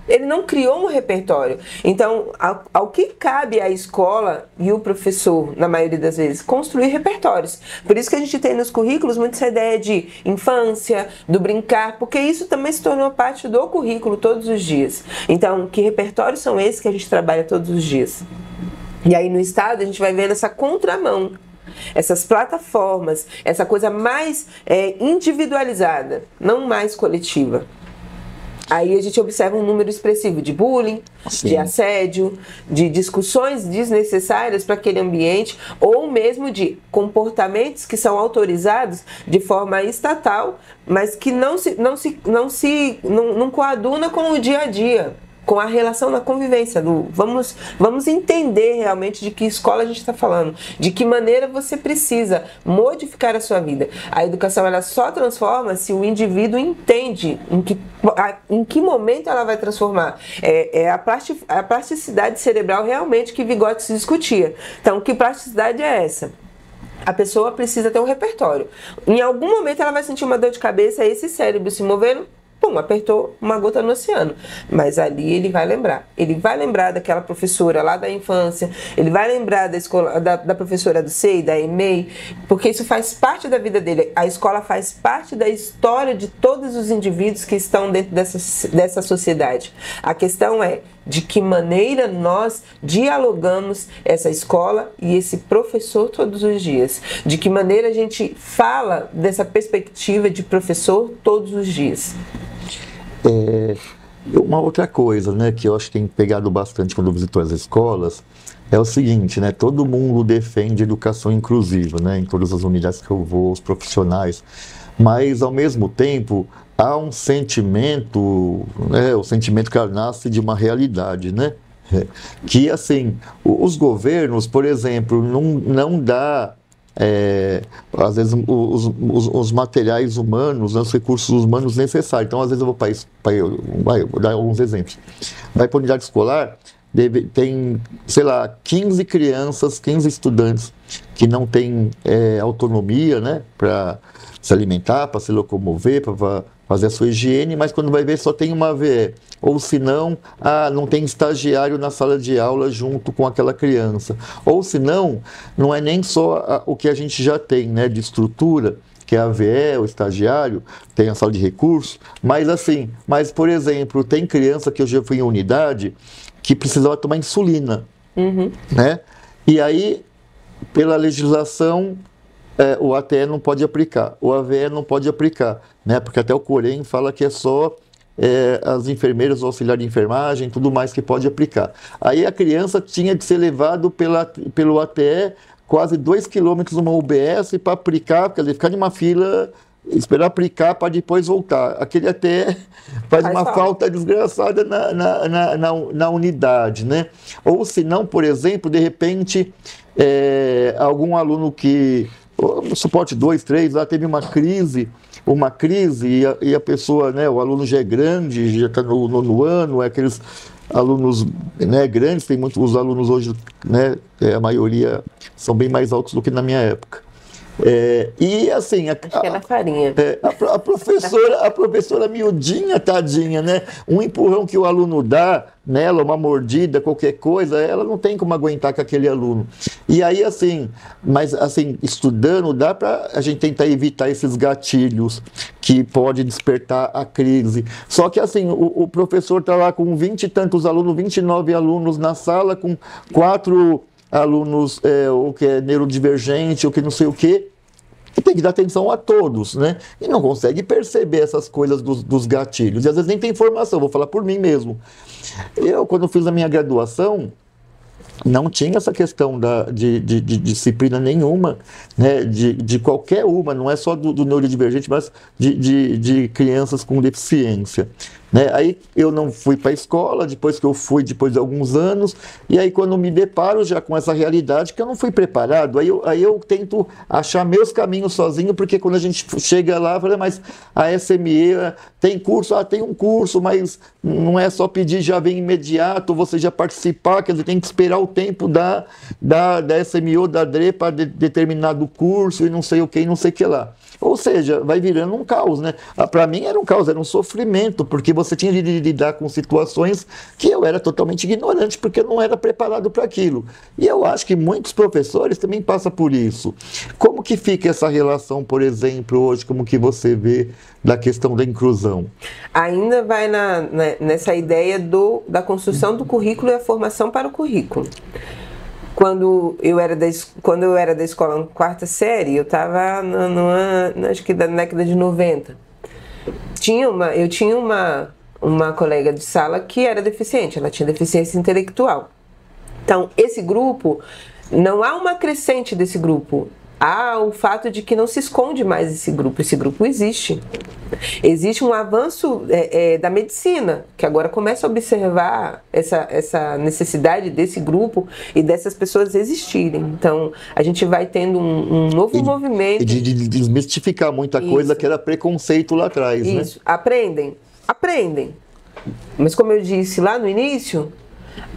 Ele não criou um repertório. Então, ao que cabe à escola e o professor, na maioria das vezes, construir repertórios. Por isso que a gente tem nos currículos muito essa ideia de infância, do brincar, porque isso também se tornou parte do currículo todos os dias. Então, que repertórios são esses que a gente trabalha todos os dias? E aí no Estado a gente vai vendo essa contramão. Essas plataformas, essa coisa mais individualizada, não mais coletiva. Aí a gente observa um número expressivo de bullying, Sim. de assédio, de discussões desnecessárias para aquele ambiente, ou mesmo de comportamentos que são autorizados de forma estatal, mas que não coaduna com o dia a dia, com a relação da convivência. Vamos entender realmente de que escola a gente está falando, de que maneira você precisa modificar a sua vida. A educação ela só transforma se o indivíduo entende em que momento ela vai transformar. É a plasticidade cerebral realmente que Vygotsky discutia. Então, que plasticidade é essa? A pessoa precisa ter um repertório. Em algum momento ela vai sentir uma dor de cabeça, esse cérebro se movendo, pum, apertou uma gota no oceano. Mas ali ele vai lembrar. Ele vai lembrar daquela professora lá da infância, ele vai lembrar da escola, da professora do SEI, da EMEI, porque isso faz parte da vida dele. A escola faz parte da história de todos os indivíduos que estão dentro dessa sociedade. A questão é de que maneira nós dialogamos essa escola e esse professor todos os dias. De que maneira a gente fala dessa perspectiva de professor todos os dias. Uma outra coisa, né, que eu acho que tem pegado bastante quando eu visito as escolas é o seguinte, né, todo mundo defende educação inclusiva, né, em todas as unidades que eu vou, os profissionais, mas ao mesmo tempo há um sentimento, né, o sentimento que nasce de uma realidade, né, que assim, os governos, por exemplo, não dá às vezes os materiais humanos, os recursos humanos necessários. Então, às vezes eu vou dar alguns exemplos. Vai para a unidade escolar, tem, sei lá, 15 crianças, 15 estudantes que não têm autonomia, né, para se alimentar, para se locomover, para fazer a sua higiene, mas quando vai ver só tem uma AVE. Ou se não, não tem estagiário na sala de aula junto com aquela criança. Ou se não é nem só o que a gente já tem, né, de estrutura, que é a AVE, o estagiário, tem a sala de recursos, mas por exemplo, tem criança que eu já fui em unidade que precisava tomar insulina, né? E aí, pela legislação, o ATE não pode aplicar, o AVE não pode aplicar, né? Porque até o Corém fala que é só as enfermeiras, o auxiliar de enfermagem, tudo mais que pode aplicar. Aí a criança tinha de ser levado pelo ATE quase 2 quilômetros numa UBS para aplicar, quer dizer, ficar numa fila, esperar aplicar para depois voltar. Aquele ATE faz uma falta desgraçada na unidade, né? Ou se não, por exemplo, de repente, algum aluno que, no suporte 2, 3, lá teve uma crise e a pessoa, né, o aluno já é grande, já está no nono ano, aqueles alunos, né, grandes, tem muitos alunos hoje, né, a maioria são bem mais altos do que na minha época. E assim, acho que é na farinha. A professora miudinha, tadinha, né? Um empurrão que o aluno dá nela, uma mordida, qualquer coisa, ela não tem como aguentar com aquele aluno. E aí, assim, mas assim, estudando, dá para a gente tentar evitar esses gatilhos que pode despertar a crise. Só que assim, o professor está lá com 20 e tantos alunos, 29 alunos na sala, com 4 alunos, o que é neurodivergente, o que não sei o quê, e tem que dar atenção a todos, né? E não consegue perceber essas coisas dos gatilhos. E às vezes nem tem informação, vou falar por mim mesmo. Eu, quando fiz a minha graduação, não tinha essa questão de disciplina nenhuma, né, de qualquer uma, não é só do neurodivergente, mas de crianças com deficiência. Né? Aí eu não fui para a escola, depois de alguns anos, e aí quando me deparo já com essa realidade que eu não fui preparado, aí eu tento achar meus caminhos sozinho, porque quando a gente chega lá, fala, mas a SME tem curso, tem um curso, mas não é só pedir, já vem imediato, você já participar, quer dizer, tem que esperar o tempo da SME ou da DRE para determinado curso e não sei o que, e não sei o que lá. Ou seja, vai virando um caos, né? Para mim era um caos, era um sofrimento, porque você tinha de lidar com situações que eu era totalmente ignorante, porque eu não era preparado para aquilo. E eu acho que muitos professores também passam por isso. Como que fica essa relação, por exemplo, hoje, como que você vê da questão da inclusão? Ainda vai nessa ideia da construção do currículo e a formação para o currículo. Quando eu era da escola na 4ª série, eu estava acho que da década de 90. Eu tinha uma colega de sala que era deficiente, ela tinha deficiência intelectual. Então, esse grupo, não há uma crescente desse grupo. Há o fato de que não se esconde mais esse grupo existe. Existe um avanço da medicina, que agora começa a observar essa necessidade desse grupo e dessas pessoas existirem. Então, a gente vai tendo um novo movimento. E de desmistificar muita coisa que era preconceito lá atrás, né? Isso, aprendem. Mas como eu disse lá no início,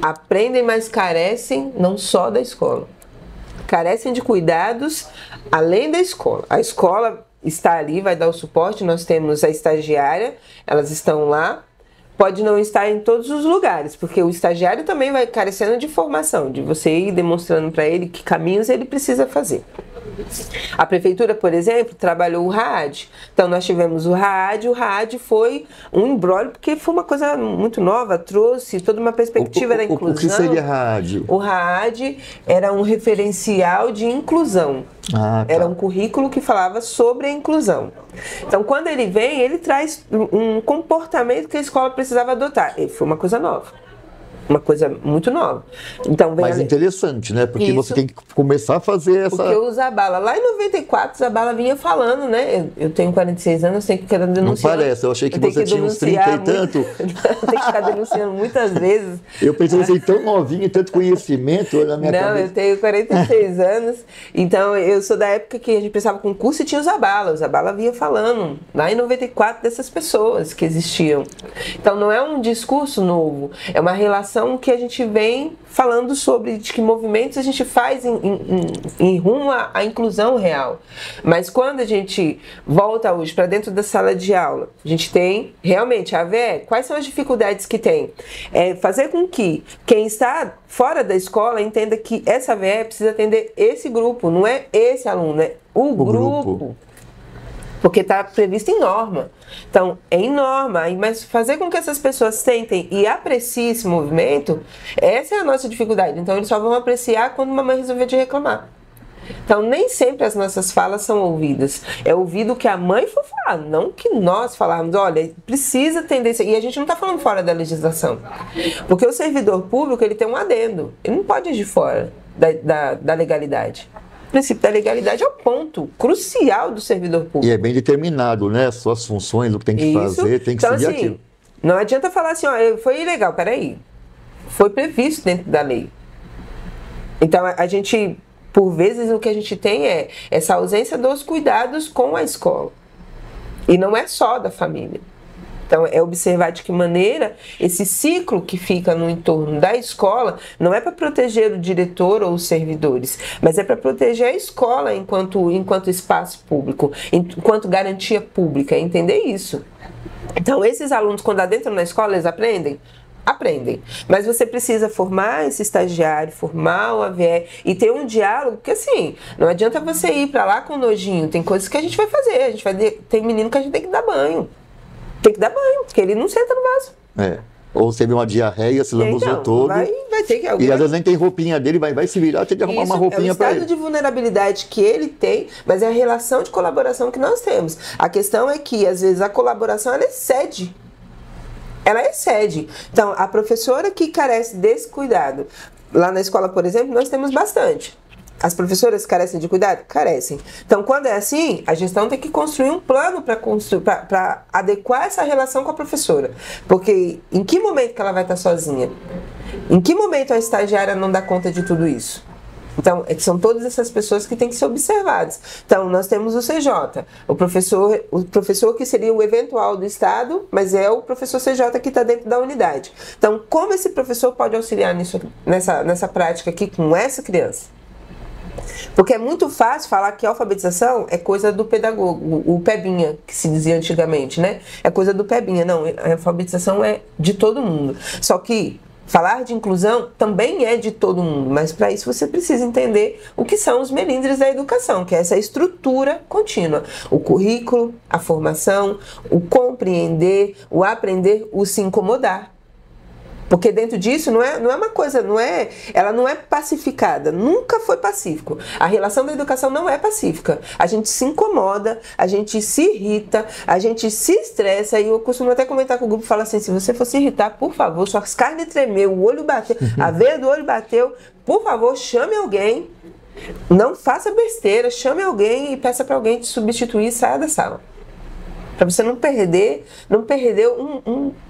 aprendem, mas carecem não só da escola. Carecem de cuidados além da escola. A escola está ali, vai dar o suporte, nós temos a estagiária, elas estão lá. Pode não estar em todos os lugares, porque o estagiário também vai carecendo de formação, de você ir demonstrando para ele que caminhos ele precisa fazer. A prefeitura, por exemplo, trabalhou o RAAD. Então, nós tivemos o RAAD foi um imbróglio, porque foi uma coisa muito nova, trouxe toda uma perspectiva da inclusão. O que seria RAAD? O RAAD era um referencial de inclusão. Tá. Era um currículo que falava sobre a inclusão. Então, quando ele vem, ele traz um comportamento que a escola precisava adotar. E foi uma coisa nova. Uma coisa muito nova. Então, mas interessante, né? Porque você tem que começar a fazer essa... Porque o Zabala, lá em 94, o Zabala vinha falando, né? Eu tenho 46 anos, tenho que ficar denunciando. Não parece, eu achei que você tinha uns 30 e tanto. Tem que ficar denunciando muitas vezes. Eu pensei que você tão novinho e tanto conhecimento na minha cabeça. Não, eu tenho 46 anos, então eu sou da época que a gente pensava concurso e tinha o Zabala vinha falando, lá em 94, dessas pessoas que existiam. Então não é um discurso novo, é uma relação que a gente vem falando sobre de que movimentos a gente faz em rumo à inclusão real. Mas quando a gente volta hoje para dentro da sala de aula, a gente tem realmente a ver quais são as dificuldades que tem. É fazer com que quem está fora da escola entenda que essa VE precisa atender esse grupo, não é esse aluno, é o grupo. Porque está previsto em norma. Então, é em norma, mas fazer com que essas pessoas sentem e apreciem esse movimento, essa é a nossa dificuldade. Então, eles só vão apreciar quando uma mãe resolver de reclamar. Então, nem sempre as nossas falas são ouvidas. É ouvido o que a mãe for falar, não que nós falarmos, olha, precisa atender isso. E a gente não está falando fora da legislação. Porque o servidor público, ele tem um adendo. Ele não pode agir fora da legalidade. O princípio da legalidade é o ponto crucial do servidor público. E é bem determinado, né? Suas funções, o que tem que fazer, tem que então, seguir assim, aquilo. Não adianta falar assim, ó, foi ilegal, peraí. Foi previsto dentro da lei. Então, a gente, por vezes, o que a gente tem é essa ausência dos cuidados com a escola. E não é só da família. Então, é observar de que maneira esse ciclo que fica no entorno da escola não é para proteger o diretor ou os servidores, mas é para proteger a escola enquanto espaço público, enquanto garantia pública, é entender isso. Então, esses alunos, quando adentram na escola, eles aprendem? Aprendem. Mas você precisa formar esse estagiário, formar o AVE e ter um diálogo, porque assim, não adianta você ir para lá com nojinho, tem coisas que a gente vai fazer, tem menino que a gente tem que dar banho. Tem que dar banho, porque ele não senta no vaso. É. Ou você vê uma diarreia, se lambuzou todo. Vai ter que... E às vezes nem tem roupinha dele, vai se virar, tem que arrumar uma roupinha para ele. É o estado de vulnerabilidade que ele tem, mas é a relação de colaboração que nós temos. A questão é que, às vezes, a colaboração, ela excede. Ela excede. Então, a professora que carece desse cuidado, lá na escola, por exemplo, nós temos bastante. As professoras carecem de cuidado? Carecem. Então, quando é assim, a gestão tem que construir um plano para adequar essa relação com a professora. Porque em que momento que ela vai estar sozinha? Em que momento a estagiária não dá conta de tudo isso? Então, são todas essas pessoas que têm que ser observadas. Então, nós temos o CJ, o professor que seria o eventual do Estado, mas é o professor CJ que está dentro da unidade. Então, como esse professor pode auxiliar nessa prática aqui com essa criança? Porque é muito fácil falar que a alfabetização é coisa do pedagogo, o Pebinha, que se dizia antigamente, né? É coisa do Pebinha. Não, a alfabetização é de todo mundo. Só que falar de inclusão também é de todo mundo, mas para isso você precisa entender o que são os melindres da educação, que é essa estrutura contínua. O currículo, a formação, o compreender, o aprender, o se incomodar. Porque dentro disso não é uma coisa, ela não é pacificada, nunca foi pacífico. A relação da educação não é pacífica. A gente se incomoda, a gente se irrita, a gente se estressa, e eu costumo até comentar com o grupo, falo assim, se você for se irritar, por favor, suas carnes tremeu, o olho bateu, a veia do olho bateu, por favor, chame alguém, não faça besteira, chame alguém e peça para alguém te substituir e saia da sala. Para você não perder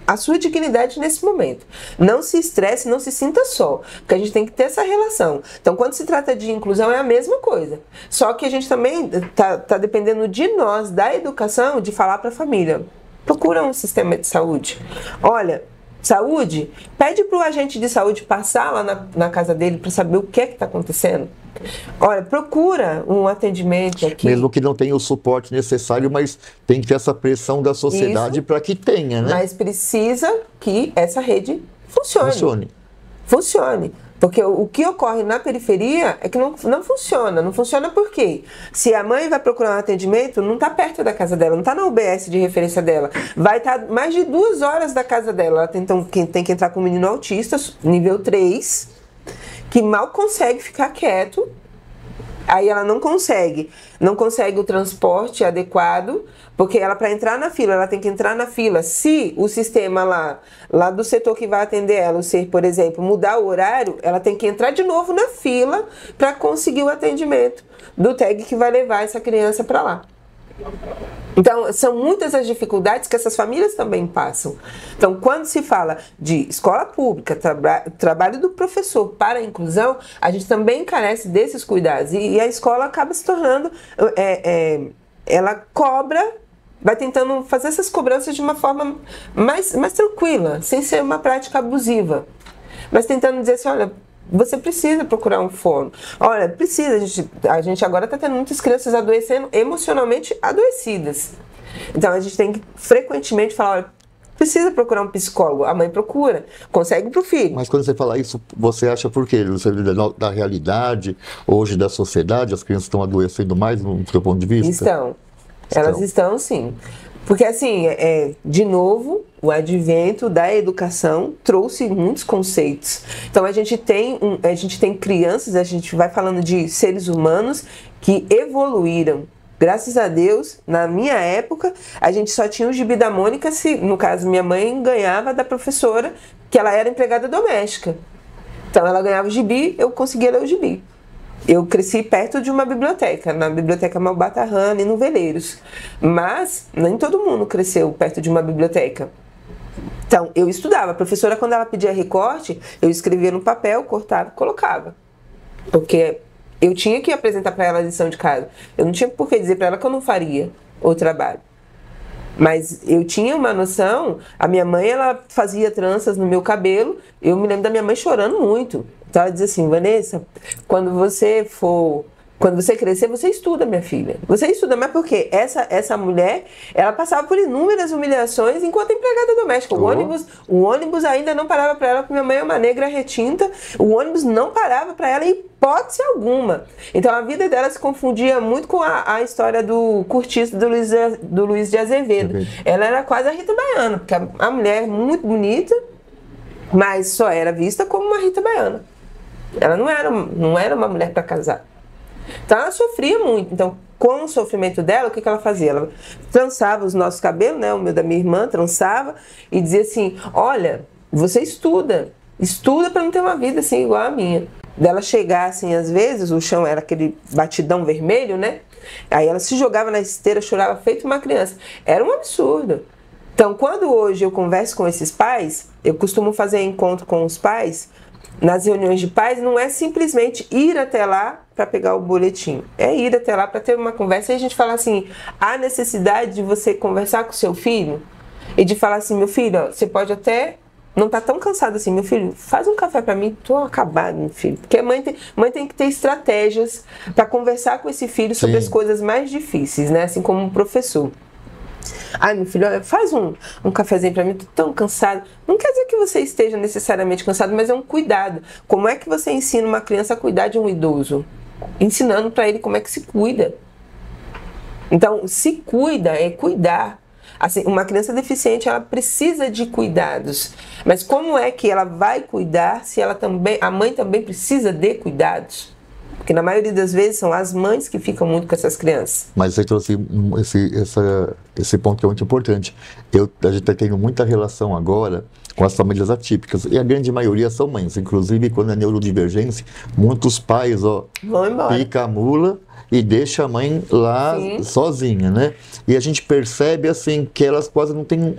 a sua dignidade nesse momento. Não se estresse, não se sinta só, porque a gente tem que ter essa relação. Então, quando se trata de inclusão, é a mesma coisa. Só que a gente também tá dependendo de nós, da educação, de falar para a família. Procura um sistema de saúde. Olha, saúde, pede para o agente de saúde passar lá na casa dele para saber o que é que está acontecendo. Olha, procura um atendimento aqui. Mesmo que não tenha o suporte necessário, mas tem que ter essa pressão da sociedade para que tenha, né? Mas precisa que essa rede funcione. Porque o que ocorre na periferia é que não funciona. Não funciona por quê? Se a mãe vai procurar um atendimento, não está perto da casa dela, não está na UBS de referência dela. Vai estar mais de 2 horas da casa dela. Ela tem que entrar com um menino autista, nível 3, que mal consegue ficar quieto. Aí ela não consegue o transporte adequado, porque ela, para entrar na fila, ela tem que entrar na fila. Se o sistema lá do setor que vai atender ela, o SER, por exemplo, mudar o horário, ela tem que entrar de novo na fila para conseguir o atendimento do TEG que vai levar essa criança para lá. Então, são muitas as dificuldades que essas famílias também passam. Então, quando se fala de escola pública, trabalho do professor para a inclusão, a gente também carece desses cuidados. E a escola acaba se tornando... ela cobra, vai tentando fazer essas cobranças de uma forma mais tranquila, sem ser uma prática abusiva. Mas tentando dizer assim, olha... Você precisa procurar um fono. Olha, precisa. A gente agora está tendo muitas crianças adoecendo, emocionalmente adoecidas. Então a gente tem que frequentemente falar, olha, precisa procurar um psicólogo. A mãe procura, consegue para o filho. Mas quando você fala isso, você acha por quê? Da realidade, hoje da sociedade, as crianças estão adoecendo mais no seu ponto de vista? Elas estão sim. Porque assim, de novo, o advento da educação trouxe muitos conceitos. Então a gente tem crianças, a gente vai falando de seres humanos que evoluíram. Graças a Deus, na minha época, a gente só tinha o gibi da Mônica, se, no caso, minha mãe ganhava da professora, que ela era empregada doméstica. Então ela ganhava o gibi, eu conseguia ler o gibi. Eu cresci perto de uma biblioteca, na Biblioteca Malbatarran, ali no Veleiros. Mas nem todo mundo cresceu perto de uma biblioteca. Então, eu estudava. A professora, quando ela pedia recorte, eu escrevia no papel, cortava e colocava. Porque eu tinha que apresentar para ela a lição de casa. Eu não tinha por que dizer para ela que eu não faria o trabalho. Mas eu tinha uma noção, a minha mãe, ela fazia tranças no meu cabelo, eu me lembro da minha mãe chorando muito. Então ela dizia assim, Vanessa, quando você crescer, você estuda, minha filha. Você estuda, mas por quê? Essa mulher, ela passava por inúmeras humilhações enquanto empregada doméstica. O ônibus ainda não parava para ela, porque minha mãe é uma negra retinta, o ônibus não parava para ela em hipótese alguma. Então a vida dela se confundia muito com a história do cortiço do Luiz de Azevedo. Ela era quase a Rita Baiana, porque a mulher é muito bonita, mas só era vista como uma Rita Baiana. Ela não era uma mulher para casar. Então ela sofria muito. Então, com o sofrimento dela, o que ela fazia? Ela trançava os nossos cabelos, né? O meu da minha irmã trançava e dizia assim, olha, você estuda para não ter uma vida assim igual a minha. Dela chegar assim, às vezes, o chão era aquele batidão vermelho, né? Aí ela se jogava na esteira, chorava feito uma criança. Era um absurdo. Então, quando hoje eu converso com esses pais, eu costumo fazer encontro com os pais, nas reuniões de pais, não é simplesmente ir até lá para pegar o boletim. É ir até lá para ter uma conversa e a gente falar assim, há necessidade de você conversar com o seu filho e de falar assim, meu filho, ó, você pode até não estar tão cansado assim, meu filho, faz um café para mim, tô acabado, meu filho. Porque a mãe tem que ter estratégias para conversar com esse filho sobre as coisas mais difíceis, né? Assim como um professor. Ai, meu filho, olha, faz um cafezinho pra mim, tô tão cansado. Não quer dizer que você esteja necessariamente cansado, mas é um cuidado. Como é que você ensina uma criança a cuidar de um idoso? Ensinando pra ele como é que se cuida. Então, se cuida é cuidar. Assim, uma criança deficiente, ela precisa de cuidados. Mas como é que ela vai cuidar se ela também, a mãe também precisa de cuidados? Porque na maioria das vezes são as mães que ficam muito com essas crianças. Mas você trouxe esse ponto que é muito importante. A gente está tendo muita relação agora com as famílias atípicas, e a grande maioria são mães. Inclusive, quando é neurodivergência, muitos pais Vão embora. pica a mula e deixa a mãe lá Sim. sozinha, né? E a gente percebe assim que elas quase não têm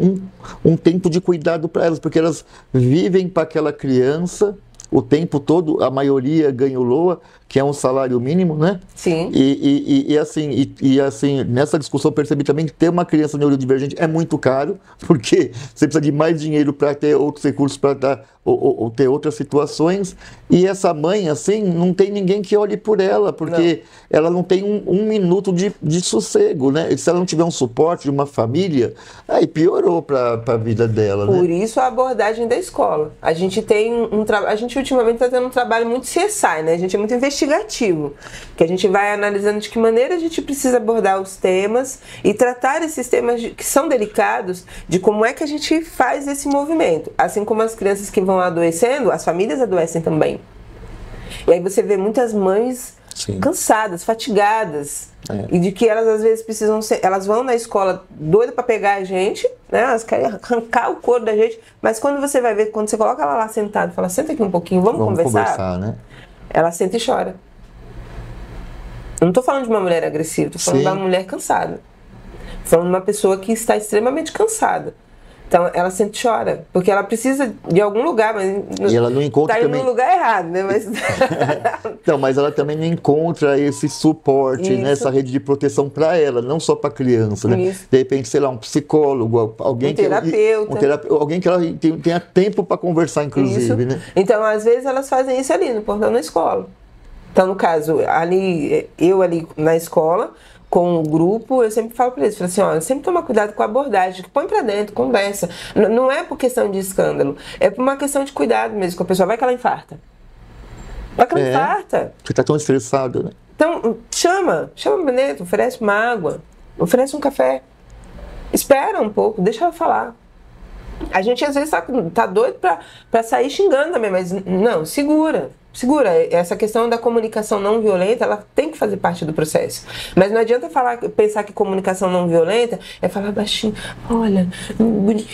um tempo de cuidado para elas, porque elas vivem para aquela criança o tempo todo. A maioria ganha o LOA, que é um salário mínimo, né? Sim. E assim, nessa discussão eu percebi também que ter uma criança neurodivergente é muito caro, porque você precisa de mais dinheiro para ter outros recursos, para dar ou ter outras situações. E essa mãe, assim, não tem ninguém que olhe por ela, porque ela não tem um minuto de sossego, né? E se ela não tiver um suporte de uma família, aí piorou para a vida dela, né? Por isso a abordagem da escola. A gente tem a gente ultimamente está tendo um trabalho muito CSI, né? A gente é muito investigativo, que a gente vai analisando de que maneira a gente precisa abordar os temas e tratar esses temas que são delicados, de como é que a gente faz esse movimento. Assim como as crianças que vão adoecendo, as famílias adoecem também. E aí você vê muitas mães Sim. cansadas, fatigadas, e de que elas às vezes precisam ser, elas vão na escola doida para pegar a gente, né? Elas querem arrancar o couro da gente, mas quando você vai ver, quando você coloca ela lá sentada, fala, senta aqui um pouquinho, vamos conversar, né? Ela senta e chora. Eu não estou falando de uma mulher agressiva, estou falando de uma mulher cansada. Falando de uma pessoa que está extremamente cansada. Então ela sempre chora, porque ela precisa de algum lugar, mas e ela não encontra tá indo também no lugar errado, né? Mas... Então, mas ela também não encontra esse suporte, Isso. né? Essa rede de proteção para ela, não só para a criança, né? Isso. De repente, sei lá, um psicólogo, alguém alguém que ela tenha tempo para conversar, inclusive, Isso. né? Então, às vezes elas fazem isso ali no portão da escola. Então, no caso, eu ali na escola, com o grupo, eu sempre falo para eles, falo assim, ó, sempre toma cuidado com a abordagem, que põe para dentro, conversa. Não é por questão de escândalo, é por uma questão de cuidado mesmo com a pessoa. Vai que ela infarta. Vai que ela infarta. Você tá tão estressado, né? Então, chama o Benedito, oferece uma água, oferece um café. Espera um pouco, deixa ela falar. A gente às vezes tá doido pra sair xingando também, mas não, segura. Essa questão da comunicação não violenta, ela tem que fazer parte do processo. Mas não adianta pensar que comunicação não violenta é falar baixinho. Olha,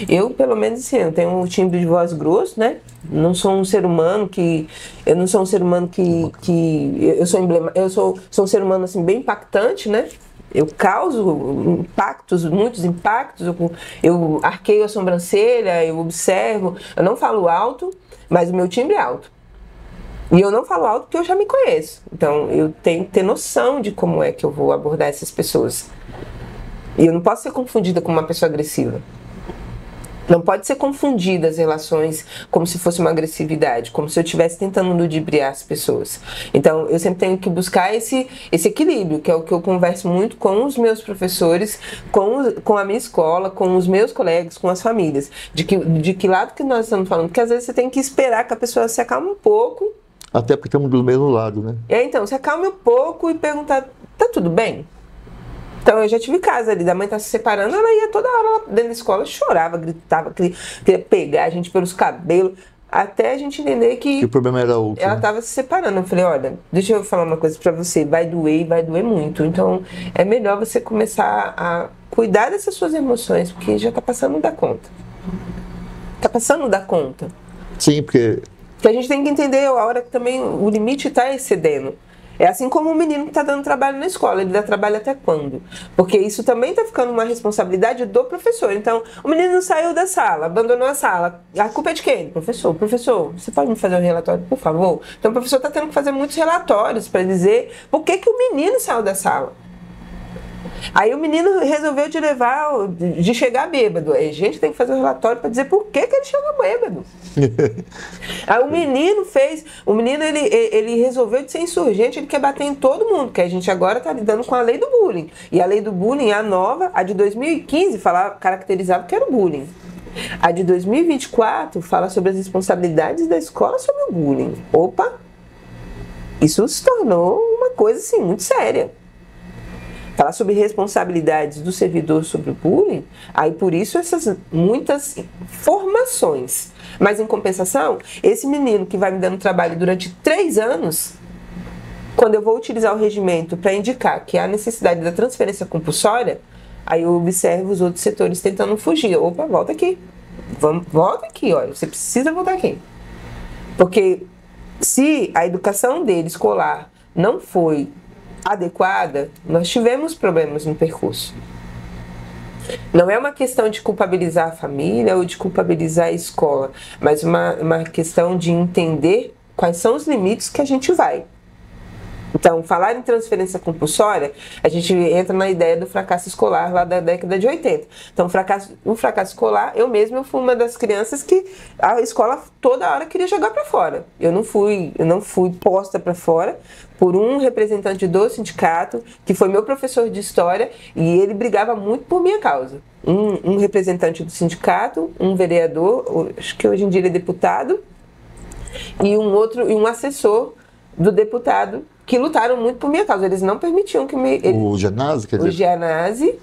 eu pelo menos assim, eu tenho um timbre de voz grosso, né? Não sou um ser humano que eu sou um ser humano assim bem impactante, né? Eu causo impactos, muitos impactos, eu arqueio a sobrancelha, eu observo, eu não falo alto, mas o meu timbre é alto. E eu não falo alto porque eu já me conheço. Então eu tenho que ter noção de como é que eu vou abordar essas pessoas. E eu não posso ser confundida com uma pessoa agressiva. Não pode ser confundida as relações como se fosse uma agressividade, como se eu estivesse tentando ludibriar as pessoas. Então, eu sempre tenho que buscar esse equilíbrio, que é o que eu converso muito com os meus professores, com a minha escola, com os meus colegas, com as famílias. De que lado que nós estamos falando? Porque às vezes você tem que esperar que a pessoa se acalme um pouco. Até porque estamos do mesmo lado, né? Então, se acalme um pouco e perguntar, tá tudo bem? Então, eu já tive casa ali, da mãe tá se separando, ela ia toda hora lá dentro da escola, chorava, gritava, queria pegar a gente pelos cabelos, até a gente entender que o problema era outro. Ela tava se separando. Eu falei, olha, deixa eu falar uma coisa pra você, vai doer e vai doer muito. Então, é melhor você começar a cuidar dessas suas emoções, porque já tá passando da conta. Tá passando da conta. Sim, porque a gente tem que entender a hora que também o limite tá excedendo. É assim como o menino que está dando trabalho na escola, ele dá trabalho até quando? Porque isso também está ficando uma responsabilidade do professor. Então, o menino saiu da sala, abandonou a sala. A culpa é de quem? Professor, você pode me fazer um relatório, por favor? Então, o professor está tendo que fazer muitos relatórios para dizer por que o menino saiu da sala. Aí o menino resolveu de chegar bêbado. Aí a gente tem que fazer um relatório para dizer por que ele chegou bêbado. Aí o menino ele resolveu de ser insurgente, ele quer bater em todo mundo, que a gente agora está lidando com a lei do bullying. E a lei do bullying, a nova, a de 2015, caracterizava que era o bullying. A de 2024 fala sobre as responsabilidades da escola sobre o bullying. Opa! Isso se tornou uma coisa assim, muito séria. Fala sobre responsabilidades do servidor sobre o bullying, aí por isso essas muitas formações. Mas em compensação, esse menino que vai me dando trabalho durante 3 anos, quando eu vou utilizar o regimento para indicar que há necessidade da transferência compulsória, aí eu observo os outros setores tentando fugir. Opa, volta aqui. Volta aqui, olha, você precisa voltar aqui. Porque se a educação dele escolar não foi adequada, nós tivemos problemas no percurso. Não é uma questão de culpabilizar a família ou de culpabilizar a escola, mas uma questão de entender quais são os limites que a gente vai. Então, falar em transferência compulsória, a gente entra na ideia do fracasso escolar lá da década de 80. Então, o fracasso escolar, eu fui uma das crianças que a escola toda hora queria jogar para fora. Eu não fui posta para fora por um representante do sindicato, que foi meu professor de história, e ele brigava muito por minha causa. Um representante do sindicato, um vereador, acho que hoje em dia ele é deputado, e um assessor do deputado, que lutaram muito por minha causa. Eles não permitiam que o Gianazzi, quer dizer? O Gianazzi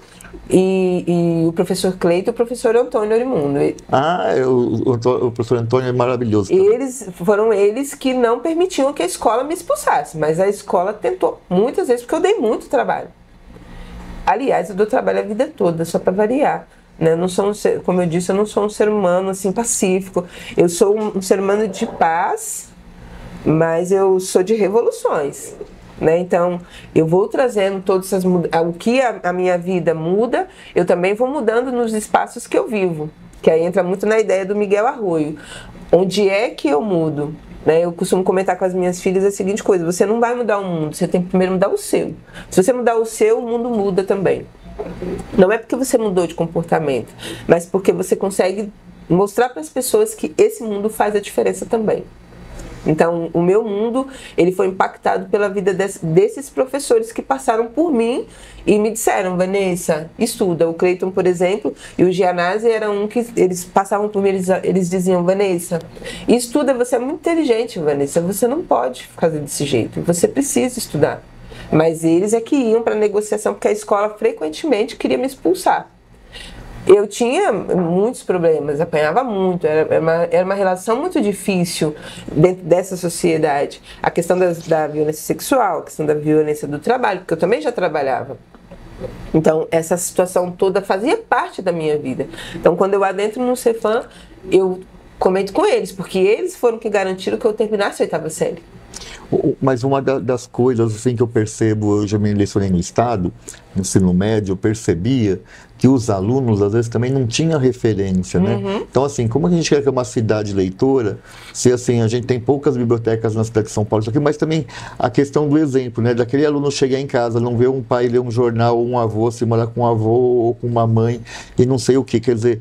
e o professor Cleito e o professor Antônio Orimundo. O professor Antônio é maravilhoso. Foram eles que não permitiam que a escola me expulsasse, mas a escola tentou muitas vezes, porque eu dei muito trabalho. Aliás, eu dou trabalho a vida toda, só para variar. Né? Eu não sou como eu disse, eu não sou um ser humano assim, pacífico. Eu sou um ser humano de paz, mas eu sou de revoluções, né? Então eu vou trazendo todas essas o que a minha vida muda, eu também vou mudando nos espaços que eu vivo, que aí entra muito na ideia do Miguel Arroio. Onde é que eu mudo? Né? Eu costumo comentar com as minhas filhas a seguinte coisa: você não vai mudar o mundo, você tem que primeiro mudar o seu. Se você mudar o seu, o mundo muda também. Não é porque você mudou de comportamento, mas porque você consegue mostrar para as pessoas que esse mundo faz a diferença também. Então, o meu mundo, ele foi impactado pela vida desses professores que passaram por mim e me disseram: Vanessa, estuda. O Cleiton, por exemplo, e o Gianazzi eram que eles passavam por mim, eles diziam: Vanessa, estuda, você é muito inteligente, Vanessa, você não pode fazer desse jeito, você precisa estudar. Mas eles é que iam para a negociação, porque a escola frequentemente queria me expulsar. Eu tinha muitos problemas, apanhava muito, era uma relação muito difícil dentro dessa sociedade. A questão da violência sexual, a questão da violência do trabalho, porque eu também já trabalhava. Então, essa situação toda fazia parte da minha vida. Então, quando eu adentro no Cefam, eu comento com eles, porque eles foram que garantiram que eu terminasse a 8ª série. Mas uma das coisas assim, que eu percebo, eu já me lecionei no Estado, no ensino médio, eu percebia que os alunos, às vezes, também não tinham referência, né? Então, assim, como a gente quer que é uma cidade leitora, se assim, a gente tem poucas bibliotecas na cidade de São Paulo, mas também a questão do exemplo, né? Daquele aluno chegar em casa, não ver um pai ler um jornal, ou um avô, se morar com um avô ou com uma mãe, e não sei o que, quer dizer,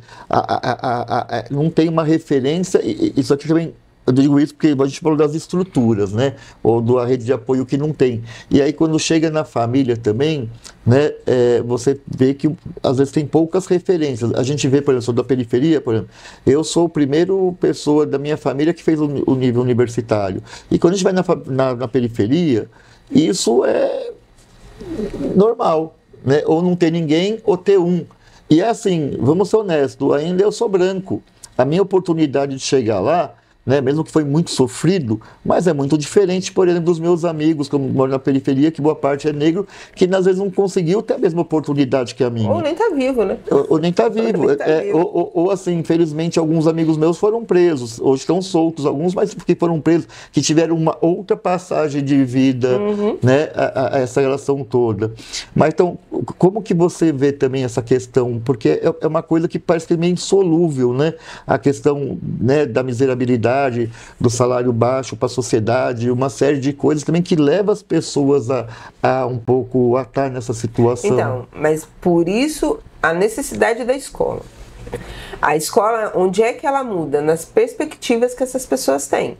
não tem uma referência, e isso aqui também... Eu digo isso porque a gente falou das estruturas, né? Ou da rede de apoio que não tem. E aí, quando chega na família também, né? Você vê que às vezes tem poucas referências. A gente vê, por exemplo, sou da periferia, por exemplo, eu sou a primeira pessoa da minha família que fez o nível universitário. E quando a gente vai na periferia, isso é normal, né? Ou não ter ninguém, ou ter um. E é assim, vamos ser honestos, ainda eu sou branco. A minha oportunidade de chegar lá, né, mesmo que foi muito sofrido, mas é muito diferente, por exemplo, dos meus amigos que moram na periferia, que boa parte é negro, que às vezes não conseguiu ter a mesma oportunidade que a minha. Ou nem tá vivo, né? Ou nem tá vivo. Ou assim, infelizmente, alguns amigos meus foram presos, hoje estão soltos, alguns, mas porque foram presos, que tiveram uma outra passagem de vida, né, a essa relação toda. Mas então, como que você vê também essa questão? Porque é uma coisa que parece que é meio insolúvel, né? A questão, né, da miserabilidade, do salário baixo para a sociedade, uma série de coisas também que leva as pessoas a um pouco a estar nessa situação. Então, mas por isso a necessidade da escola. A escola, onde é que ela muda? Nas perspectivas que essas pessoas têm.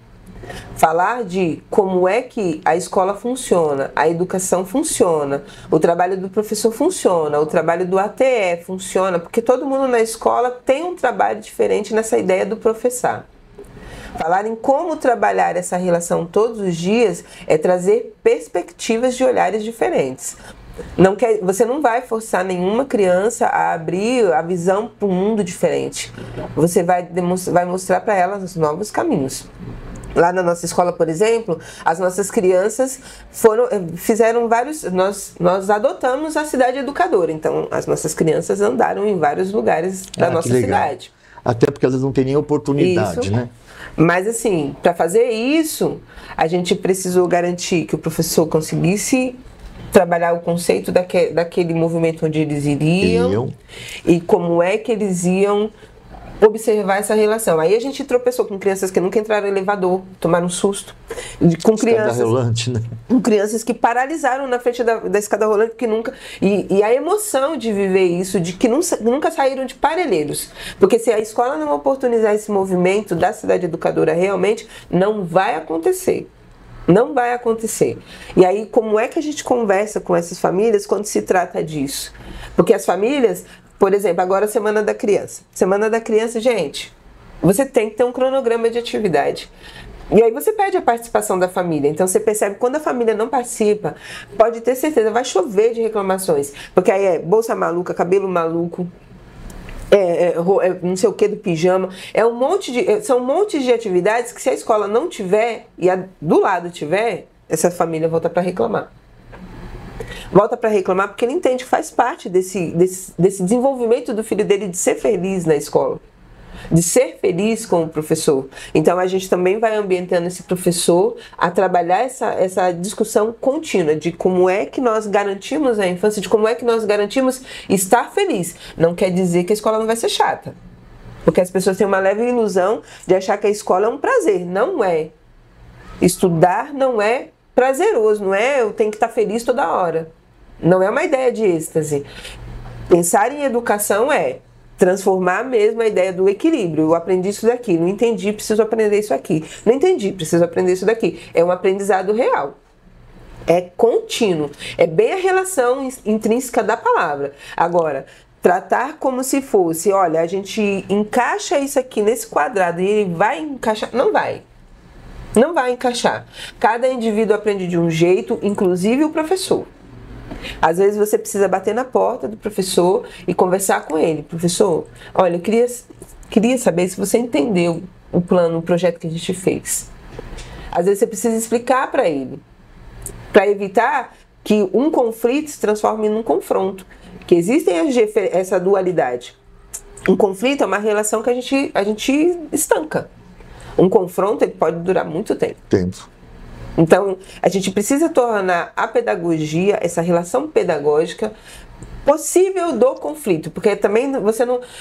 Falar de como é que a escola funciona, a educação funciona, o trabalho do professor funciona, o trabalho do ATE funciona, porque todo mundo na escola tem um trabalho diferente nessa ideia do professar. Falar em como trabalhar essa relação todos os dias é trazer perspectivas de olhares diferentes. Você não vai forçar nenhuma criança a abrir a visão para um mundo diferente. Você vai mostrar para elas os novos caminhos. Lá na nossa escola, por exemplo, as nossas crianças fizeram vários... Nós adotamos a cidade educadora. Então, as nossas crianças andaram em vários lugares da nossa cidade. Até porque às vezes não tem nem oportunidade, isso. Né? Mas assim, para fazer isso, a gente precisou garantir que o professor conseguisse trabalhar o conceito daquele movimento onde eles iriam e como é que eles iam observar essa relação. Aí a gente tropeçou com crianças que nunca entraram no elevador, tomaram um susto. Com crianças, rolante, né? Com crianças que paralisaram na frente da escada rolante, porque nunca... E a emoção de viver isso, de que nunca saíram de parelheiros. Porque se a escola não oportunizar esse movimento da cidade educadora realmente, não vai acontecer. Não vai acontecer. E aí, como é que a gente conversa com essas famílias quando se trata disso? Porque as famílias... Por exemplo, agora a Semana da Criança. Semana da Criança, gente, você tem que ter um cronograma de atividade. E aí você pede a participação da família. Então você percebe que quando a família não participa, pode ter certeza, vai chover de reclamações. Porque aí é bolsa maluca, cabelo maluco, não sei o que do pijama. São um monte de atividades que se a escola não tiver e do lado tiver, essa família volta para reclamar. Volta para reclamar porque ele entende que faz parte desse desenvolvimento do filho dele de ser feliz na escola, de ser feliz com o professor. Então a gente também vai ambientando esse professor a trabalhar essa discussão contínua de como é que nós garantimos a infância, de como é que nós garantimos estar feliz. Não quer dizer que a escola não vai ser chata, porque as pessoas têm uma leve ilusão de achar que a escola é um prazer. Não é. Estudar não é prazeroso, não é eu tenho que estar feliz toda hora. Não é uma ideia de êxtase. Pensar em educação é transformar mesmo a ideia do equilíbrio. Eu aprendi isso daqui, não entendi, preciso aprender isso aqui. Não entendi, preciso aprender isso daqui. É um aprendizado real. É contínuo. É bem a relação intrínseca da palavra. Agora, tratar como se fosse, olha, a gente encaixa isso aqui nesse quadrado e ele vai encaixar. Não vai. Não vai encaixar. Cada indivíduo aprende de um jeito, inclusive o professor. Às vezes você precisa bater na porta do professor e conversar com ele. Professor, olha, eu queria saber se você entendeu o plano, o projeto que a gente fez. Às vezes você precisa explicar para ele, para evitar que um conflito se transforme num confronto. Que existem essa dualidade. Um conflito é uma relação que a gente estanca. Um confronto ele pode durar muito tempo. Então, a gente precisa tornar a pedagogia, essa relação pedagógica, possível do conflito. Porque também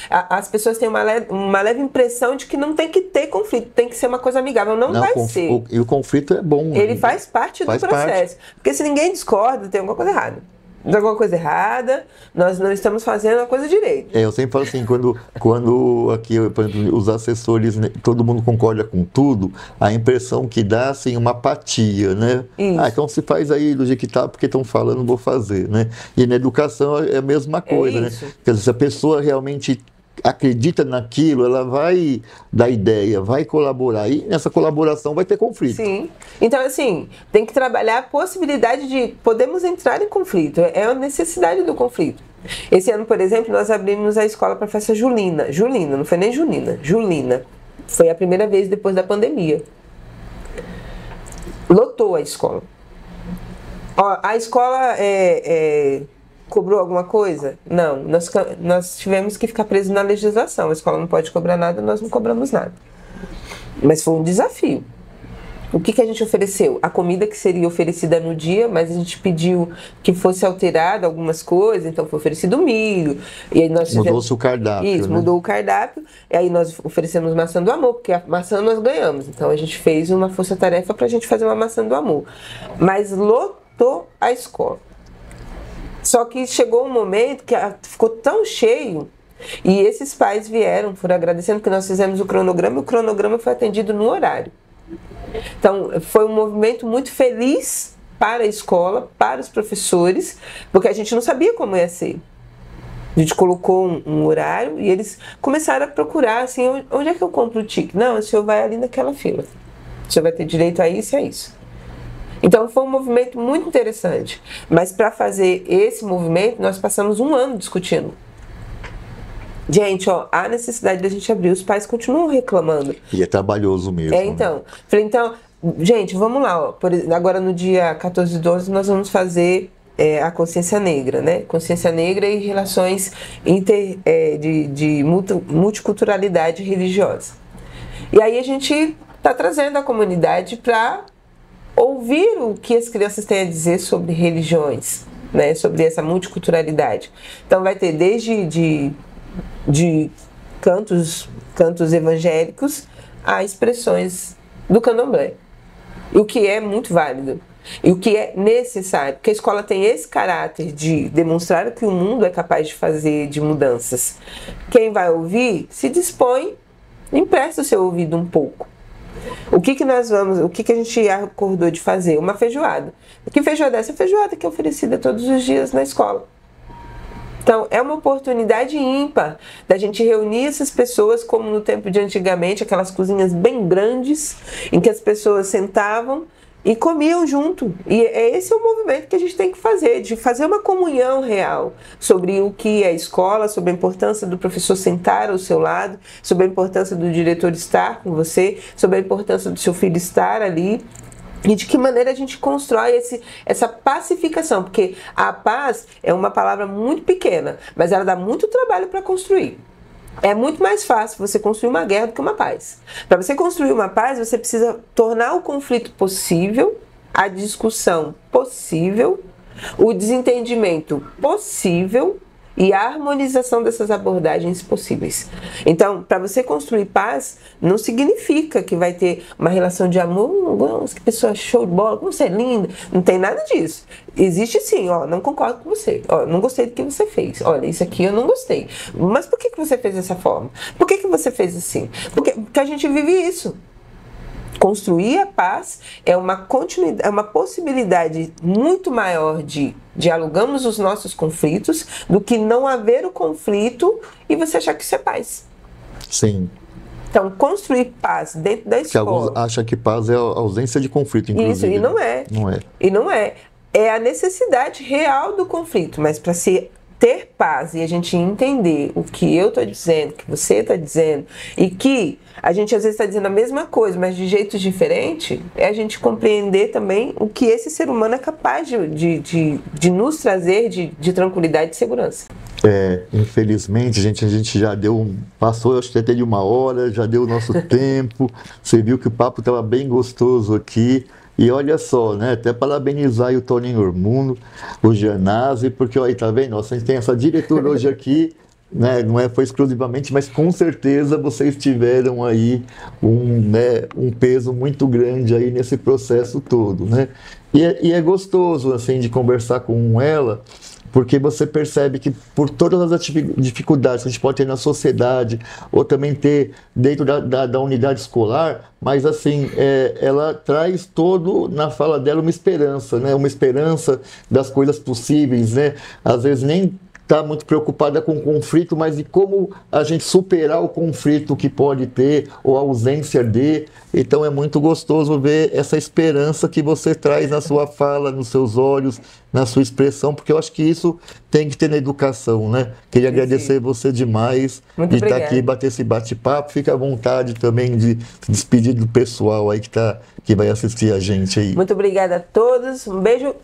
as pessoas têm uma leve impressão de que não tem que ter conflito, tem que ser uma coisa amigável. Não vai ser. E o conflito é bom. Ele faz parte do processo. Porque se ninguém discorda, tem alguma coisa errada. Tem alguma coisa errada, nós não estamos fazendo a coisa direito. Eu sempre falo assim, quando aqui, por exemplo, os assessores, né, todo mundo concorda com tudo, a impressão que dá, assim, uma apatia, né? Isso. Então se faz aí do jeito que tá, porque estão falando, vou fazer, né? E na educação é a mesma coisa, né? Quer dizer, se a pessoa realmente acredita naquilo, ela vai dar ideia, vai colaborar, e nessa colaboração vai ter conflito. Sim. Então, assim, tem que trabalhar a possibilidade de podemos entrar em conflito, é a necessidade do conflito. Esse ano, por exemplo, nós abrimos a escola para a festa julina. Julina, não foi nem junina, julina. Foi a primeira vez depois da pandemia. Lotou a escola. A escola cobrou alguma coisa? Não, nós tivemos que ficar presos na legislação. A escola não pode cobrar nada, nós não cobramos nada. Mas foi um desafio. O que a gente ofereceu? A comida que seria oferecida no dia, mas a gente pediu que fosse alterado algumas coisas, então foi oferecido milho. E aí nós mudou-se o cardápio. Isso, né? Mudou o cardápio. E aí nós oferecemos maçã do amor, porque a maçã nós ganhamos. Então a gente fez uma força-tarefa para a gente fazer uma maçã do amor. Mas lotou a escola. Só que chegou um momento que ficou tão cheio e esses pais foram agradecendo que nós fizemos o cronograma e o cronograma foi atendido no horário. Então, foi um movimento muito feliz para a escola, para os professores, porque a gente não sabia como ia ser. A gente colocou um horário e eles começaram a procurar, assim, onde é que eu compro o ticket? Não, o senhor vai ali naquela fila. O senhor vai ter direito a isso e a isso. Então foi um movimento muito interessante. Mas para fazer esse movimento, nós passamos 1 ano discutindo. Gente, ó, há necessidade da gente abrir. Os pais continuam reclamando. E é trabalhoso mesmo. Então. Falei, então, gente, vamos lá. Ó, agora no dia 14 de 12 nós vamos fazer a consciência negra, né? Consciência negra e relações de multiculturalidade religiosa. E aí a gente está trazendo a comunidade para ouvir o que as crianças têm a dizer sobre religiões, né? Sobre essa multiculturalidade. Então vai ter desde de cantos evangélicos a expressões do candomblé. O que é muito válido. E o que é necessário. Porque a escola tem esse caráter de demonstrar o que o mundo é capaz de fazer de mudanças. Quem vai ouvir, se dispõe, empresta o seu ouvido um pouco. O que a gente acordou de fazer? Uma feijoada. Que feijoada é essa? Feijoada que é oferecida todos os dias na escola. Então, é uma oportunidade ímpar da gente reunir essas pessoas, como no tempo de antigamente, aquelas cozinhas bem grandes, em que as pessoas sentavam e comiam junto. E esse é o movimento que a gente tem que fazer, de fazer uma comunhão real sobre o que é a escola, sobre a importância do professor sentar ao seu lado, sobre a importância do diretor estar com você, sobre a importância do seu filho estar ali. E de que maneira a gente constrói essa pacificação, porque a paz é uma palavra muito pequena, mas ela dá muito trabalho para construir. É muito mais fácil você construir uma guerra do que uma paz. Para você construir uma paz, você precisa tornar o conflito possível, a discussão possível, o desentendimento possível e a harmonização dessas abordagens possíveis. Então, para você construir paz, não significa que vai ter uma relação de amor, nossa, que pessoa show de bola, como você é linda. Não tem nada disso. Existe sim, ó, não concordo com você, ó, não gostei do que você fez, olha, isso aqui eu não gostei. Mas por que você fez dessa forma? Por que você fez assim? Porque a gente vive isso. Construir a paz é uma continuidade, é uma possibilidade muito maior de dialogamos os nossos conflitos do que não haver o conflito e você achar que isso é paz. Sim. Então, construir paz dentro da escola... Que alguns acham que paz é a ausência de conflito, inclusive. Isso, e não é. Não é. E não é. É a necessidade real do conflito, mas para ter paz e a gente entender o que eu estou dizendo, o que você está dizendo, e que a gente às vezes está dizendo a mesma coisa, mas de jeitos diferentes, é a gente compreender também o que esse ser humano é capaz de nos trazer de tranquilidade e segurança. Infelizmente, a gente já passou, acho que até de 1 hora, já deu o nosso tempo, você viu que o papo estava bem gostoso aqui. E olha só, né, até parabenizar o Toninho Ormundo, o Gianazzi, porque olha, tá vendo? Nossa, a gente tem essa diretora hoje aqui, né, foi exclusivamente, mas com certeza vocês tiveram aí um peso muito grande aí nesse processo todo, né? E é gostoso, assim, de conversar com ela, porque você percebe que por todas as dificuldades que a gente pode ter na sociedade, ou também ter dentro da unidade escolar, mas assim, ela traz todo, na fala dela, uma esperança, né? Uma esperança das coisas possíveis, né? Às vezes nem está muito preocupada com o conflito, mas de como a gente superar o conflito que pode ter, ou a ausência de. Então é muito gostoso ver essa esperança que você traz na sua fala, nos seus olhos, na sua expressão, porque eu acho que isso tem que ter na educação, né? Queria agradecer você demais de estar aqui, bater esse bate-papo. Fica à vontade também de se despedir do pessoal aí que vai assistir a gente aí. Muito obrigada a todos. Um beijo.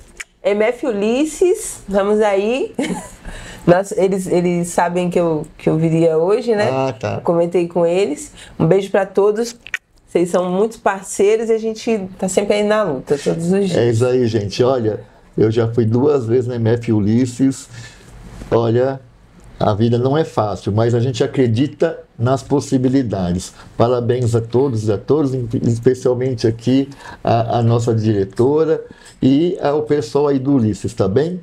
MF Ulisses, vamos aí. Eles sabem que eu viria hoje, né? Ah, tá. Comentei com eles. Um beijo para todos. Vocês são muitos parceiros e a gente tá sempre aí na luta, todos os dias. É isso aí, gente. Olha, eu já fui 2 vezes na MF Ulisses. Olha, a vida não é fácil, mas a gente acredita nas possibilidades. Parabéns a todos, especialmente aqui a nossa diretora e ao pessoal aí do Ulisses, tá bem?